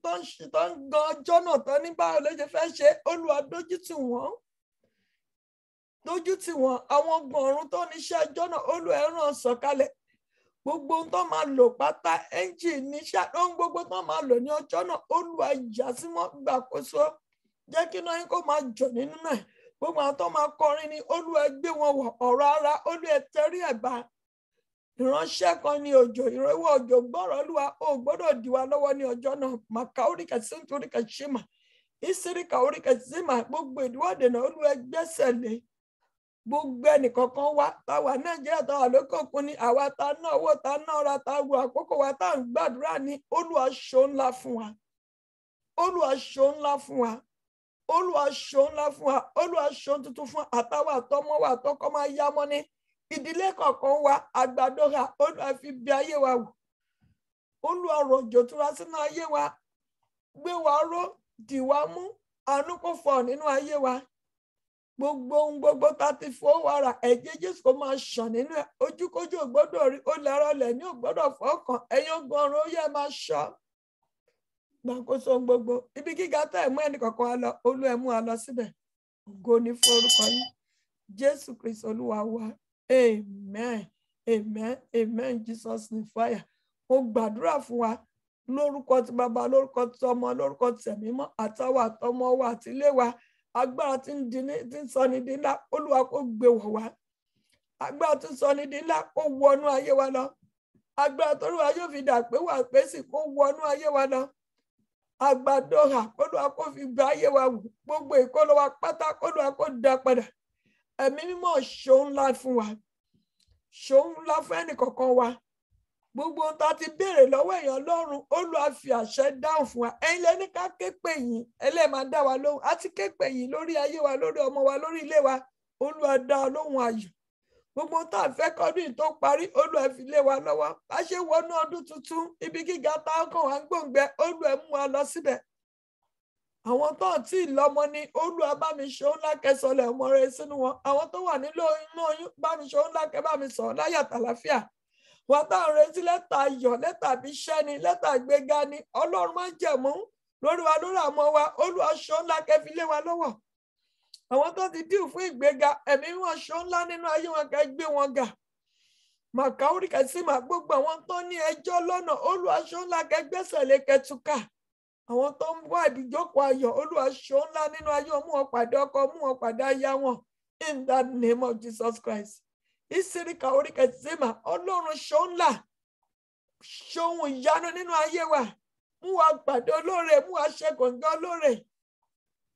gan ọjọ́ náà tó ní báwo ló ṣe fẹ́ ṣe, Olúwa dójú tì wọ́n. Dójú tì wọ́n. Àwọn ogun ọ̀run tó ní iṣẹ́ ọjọ́ náà, Olúwa ẹ rán sọ̀kalẹ̀. Gbogbo ohun tó máa lò pátá, ẹ́ńjìnì ohun gbogbo tó máa lò ní ọjọ́ náà, Olúwa yà sí mọ́ gbàkóso. Jẹ́ kí iná yín kó máa jò nínú náà. Gbogbo àwọn tó máa kọrin ni, Olúwa gbé wọn wọ̀ ọ̀rọ̀ ara, Olúwa tẹrí ẹ̀ bá. Ìránṣẹ́ kan ní òjò, ìrọ̀wọ́ òjò gbọ́rọ̀ Olúwa, ó gbọ́dọ̀ dì wá lọ́wọ́ ní ọjọ́ náà. Màkàóríkà sí nítoríkà ṣímà, ìsíríkà oríkà símà, gbogbo ìdíwọ́dè náà Olúwa gbẹ́sẹ̀ lé. Gbogbo ẹnìkọ̀ọ̀kan wa, táwa Nàìjíríà táwa lókè òkun ni, àwa ta ná owó, ta ná ọ̀rá, ta wo àkókò wa, tá à ń gbàdúrà ní, Olúwa ṣó ńlá fún wa. Olúwa ṣó ńlá fún wa. Olúwa ṣeun ńlá fún wa, Olúwa ṣeun tuntun fún àtàwọn àtọmọ wa àtọkọ máa yá mọ́ ní ìdílé kọ̀ọ̀kan wa àgbàdo ha, Olúwa fi bí ayé wa wò, Olúwa rọ̀jò tura sínú ayé wa, gbé wa ró, dì wá mú, àánú kó fọ̀ nínú ayé wa. Gbogbo ohun gbogbo tá ti fowó ara ẹ̀jẹ̀ Jésù kó máa ṣàn nínú ẹ̀, ojúkójú ò gbọ́dọ̀ rí, ó lẹ́rọ̀ lẹ̀ ní ò gbọ́dọ̀ fọ́kàn, ẹ̀yin ọgọ́rùn-ún ó yẹ máa ṣọ́. Gbàkóso ohun gbogbo, ibi gíga tá ẹ̀ mú ẹnì kọ̀ọ̀kan wa lọ, Olúwa ẹ̀ mú wa lọ síbẹ̀. Ògo ni fún orúkọ yín, Jésù Kristi Olúwa wa. Amen, amen, amen. Jesus name fire. Mo gbàdúrà fún wa lórúkọ ti Bàbá, lórúkọ ti Ọmọ, lórúkọ ti Ẹ̀mí Mímọ́, àtàwọn àtọmọ wa àti ilé wa. Agbára tí ń sọ ní di ńlá, Olúwa kó gbé wọ̀ wá. Agbára tí ń sọ ní di ńlá kó wọnú ayé wa lọ. Agbára tó Olúwa yóò fi dà pé wà pé sì kó wọnú ayé wa lọ. Àgbàdo hà, Olúwa kó fi gba ayé wa wò. Gbogbo ìkólọ wa pátá, Olúwa kó dá padà. Ẹ̀mí Mímọ́ ṣeun ńlá fún wa. Ṣeun ńlá fún ẹnì kọ̀ọ̀kan wa. Gbogbo ohun tá ti béèrè lọ́wọ́ èèyàn lọ́run, Olúwa fi àṣẹ dáhùn fún wa. Ẹ̀yin lẹ́ni ká ké pè yín, ẹlẹ́ẹ̀ máa dá wa lóhùn. A ti ké pè yín lórí ayé wa, lórí ọmọ wa, lórí ilé wa. Olúwa dá wa lóhùn ayọ̀. Gbogbo ohun tá a fẹ́ kọ́dún yìí tó parí, Olúwa fi lé wa lọ́wọ́. Bá ṣe wọnú ọdún tuntun, ibi gíga tá a kàn wá ń gbòǹgbẹ, Olúwa mú wa lọ síbẹ̀. Àwọn tó ń tí ì lọ́mọ ní, Olúwa bá mi ṣe ńlá kẹsọ̀lẹ̀ ọmọ rẹ sínú wọn. Àwọn tó wà nílò inú oyún, bá mi ṣe ńlá kẹ bá mi sọ̀rọ̀ láyà tàlàfíà. Wọ́n tá ń retí lẹ́tà ayọ̀, lẹ́tà àbíṣẹ́ ni, lẹ́tà ìgbéga ni, Ọlọ́run máa ń jẹ̀mú lórí wa, lórí àmọ́ wa, Olúwa ṣe ńlá kẹ́ fi lé wa lọ́wọ́. Àwọn tó ti díù fún ìgbéga, Ẹ̀mí wọn ṣe ńlá nínú ayé wọn kẹ́ gbé wọn ga. Màkàórí kẹsí máa gbogbo àwọn tó ní ẹjọ́ lọ́nà, Olúwa ṣe ńlá kẹ́ gbẹ́sẹ̀ lé kẹtùkà. Àwọn tó ń wá ìbíjókòó ayọ̀, Olúwa ṣe ńlá nínú ayé wọn, mú wọn pàdé ọkọ, mú wọn pàdé aya wọn. In the name of Jesus Christ. Ìsìríkà orí kẹsìmà, Ọlọ́run ṣe ńlá, ṣe ohun ìyanu nínú ayé wa. Mú wa pàdé olóore, mú wa ṣe kòǹgẹ́ olóore.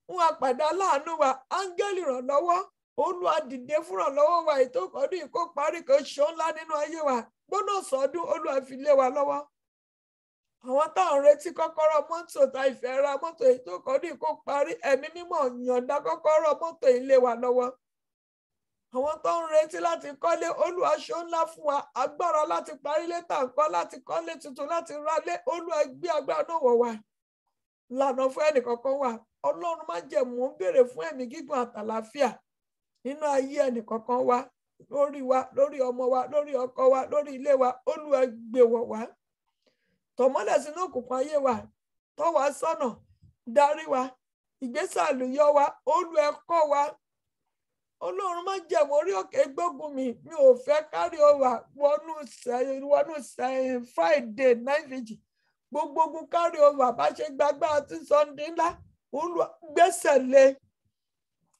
Mú wa pàdé aláàánú wa, áńgẹ́lì ìrànlọ́wọ́. Olúwa dìde fún ìrànlọ́wọ́ wa, ètò ọdún yìí kó parí kó ṣe ńlá nínú ayé wa. Gbọ́dọ̀ sọdún, Olúwa fi lé wa lọ́wọ́. Àwọn táwọn retí kọ́kọ́rọ́ mọ́tò tá ìfẹ́ ra mọ́tò ètò ọdún yìí kó parí, Ẹ̀mí Mímọ́ yọ̀ǹda kọ́kọ́rọ́ mọ́tò yìí lé wa lọ́wọ́. Àwọn tó ń retí láti kọ́lé, Olúwa ṣe ńlá fún wa. Agbára láti parí létà ńkọ́, láti kọ́lé tuntun, láti rálé, Olúwa gbé agbára náà wọ̀ wá. Lànà fún ẹnìkọ̀ọ̀kan wa. Ọlọ́run má jẹ̀mú ń béèrè fún ẹ̀mí gígùn àtàlàáfíà nínú ayé ẹnìkọ̀ọ̀kan wa, lórí ọmọ wa, lórí ọkọ wa, lórí ilé wa, Olúwa gbé wọ̀ wá. Tọ̀mọ́lẹ̀ sínú òkùnkùn ayé wa, tọ́ wa sọ́nà, darí wa, ìgbésẹ̀ àlùyọ wa, Olúwa kọ́ wa. Ọlọ́run má jẹ̀mú orí òkè gbógun mi ò fẹ́ kárí ọwà wọnú Friday 9th. Gbogbo ogun kárí ọwà bá ṣe gbàgbára tí Sunday ńlá, Olúwa gbẹ́sẹ̀ lé.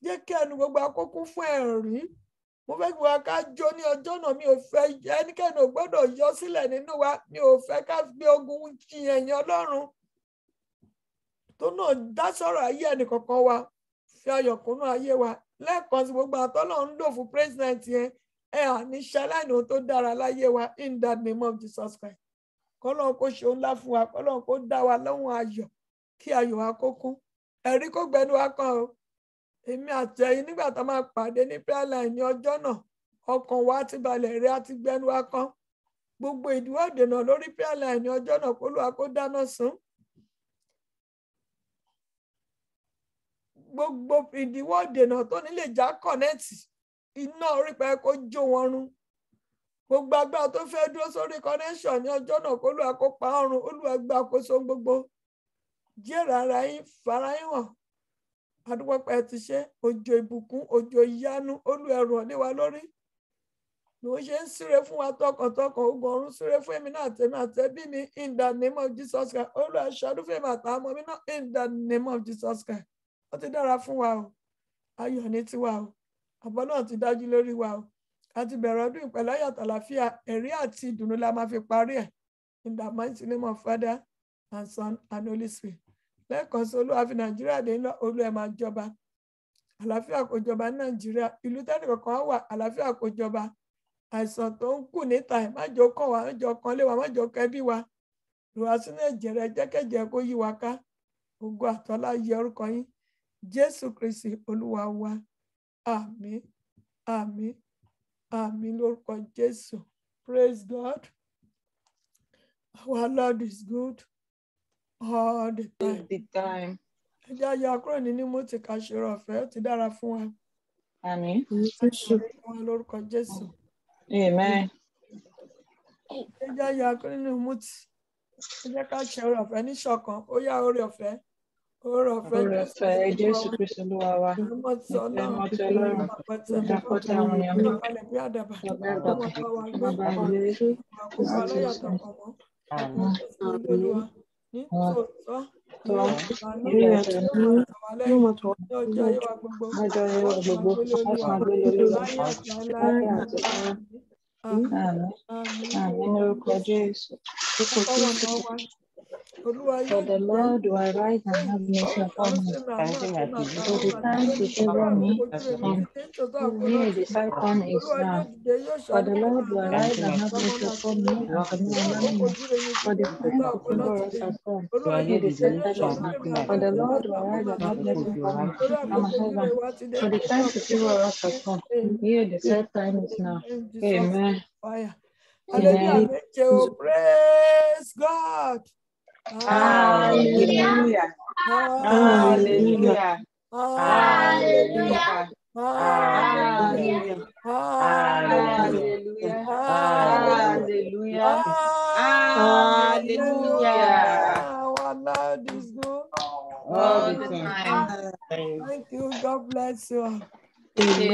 Jẹ́ kí ẹnu gbogbo akókó fún ẹ̀rí. Mo fẹ́ gbogbo ká jó ní ọjọ́ náà, mi ò fẹ́ ẹnikẹ́ni ò gbọ́dọ̀ yọ sílẹ̀ nínú wa, mi ò fẹ́ ká gbé ogun jiyàn Ọlọ́run. Tó náà dá sọ̀rọ̀ ayé ẹnìkọ̀ọ̀kan wa, fi ayọ̀ kúnnú ayé wa. Lẹ́ẹ̀kan sí gbogbo àtọ́lọ́ ń lò fún president yẹn, àní ṣaláìní ohun tó dára láyé wa, in the name of Jesus Christ. Kọ́lọ́run kó ṣe ńlá fún wa, Kọ́lọ́run kó dá wa lóhùn ayọ̀, kí ayọ̀ wa kó kún. Ẹ̀rí kó gbẹnu wa kan o. Èmi àti ẹ̀yin nígbà tá a máa pàdé ní prayer line ní ọjọ́ náà, ọkàn wa ti balẹ̀ rí àti gbẹnu wa kan. Gbogbo ìdíwọ́ ìdènà lórí prayer line ní ọjọ́ náà, k'Olúwa kó dáná sun. Gbogbo ìdíwọ́ ìdènà tó nílé já kọ̀nẹ́ẹ̀tì, iná orí pẹ́ kó jó wọn run. Gbogbo agbára tó fẹ́ dúró sórí connection ní ọjọ́ náà, k'Olúwa kó pa ọrùn, Olúwa gba àkóso gbogbo. Jẹ́rìí ara yín, fara yín hàn. Àdúgbò pẹ́ ti ṣe òjò ìbùkún, òjò ìyanu, Olúwa ẹ̀rù ọ̀lẹ́ wa lórí. Bí wọ́n ṣe ń súre fún wa tọkàntọkàn, ogun ọ̀run súre fún èmi náà àtẹ̀bí mi, in the name of Jesus Christ. Olúwa ṣàdúrà fún èmi àtàwọn ọmọ mi náà, in the name of Jesus Christ. Ó ti dára fún wa o, ayọ̀ ní tiwa o, àbọ̀ náà ti dájú lórí wa o. A ti bẹ̀rẹ̀ ọdún ìpẹ̀lú ayọ̀ àtàlàfíà, ẹ̀rí àti ìdùnnú la máa fi parí ẹ̀. In the mighty name of Father and Son and Holy Spirit. Lẹ́ẹ̀kan sí Olúwa fi Nàìjíríà dé ńlọ, Olúwa ẹ̀ máa jọba. Àlàáfíà kó jọba ní Nàìjíríà. Ìlú tẹ́lẹ̀ kọ̀ọ̀kan wà, àlàáfíà kó jọba. Àìsàn tó ń kù níta ẹ̀ má jọ kàn wá, má jọ kan lé wa, má jọ kẹ́bí wa. Rò wá sínú ẹ̀jẹ̀ rẹ̀, jẹ́kẹ̀jẹ̀ kó yí wa ká. Ògo àtọ́lá yẹ orúkọ yín. Jésù Kristi Olúwa wa. Àmín. Àmín. Àmín lórúkọ Jésù. Praise God. Our Lord is good all the time. Ẹ jẹ́ àyà kúrò nínú mo ti kà ṣe ọ̀fẹ́, ó ti dára fún wa. Àmín. Lórúkọ Jésù. Amen. Ẹ jẹ́ àyà kúrò nínú mo ti. Ẹ jẹ́ ká ṣe ọ̀fẹ́ ní ṣọ̀kan. Ó yá oore ọ̀fẹ́. Oore ọ̀fẹ́ Jésù Kristi Olúwa wa. Ìfẹ́ mọ́tò Ọlọ́run. Ìdàpọ̀tà àwọn èèyàn mi. Ìpalẹ̀ bí àdàbà. Bàbá ìgbé. Gbogbo aláyàtọ̀ pọ̀ mọ́. Olúwa ní tòótọ́ yóò wà ní ọjọ́ ayé wa gbogbo. Àmín lórúkọ Jésù. For the Lord will arise and have mercy upon me. For the time to favor me, and near the Satan is now. For the Lord will arise and have mercy upon me, and command me. For the time to favor us has come. Near the Satan is now. For the Lord will arise and have mercy upon me, from heaven. For the time to favor us has come. Near the Satan is now. Amen. Hallelujah. Praise God. Hallelujah. Hallelujah. Hallelujah. Hallelujah. Hallelujah. Hallelujah. Hallelujah. Our Lord is good all the time. Thank you. God bless you. Amen.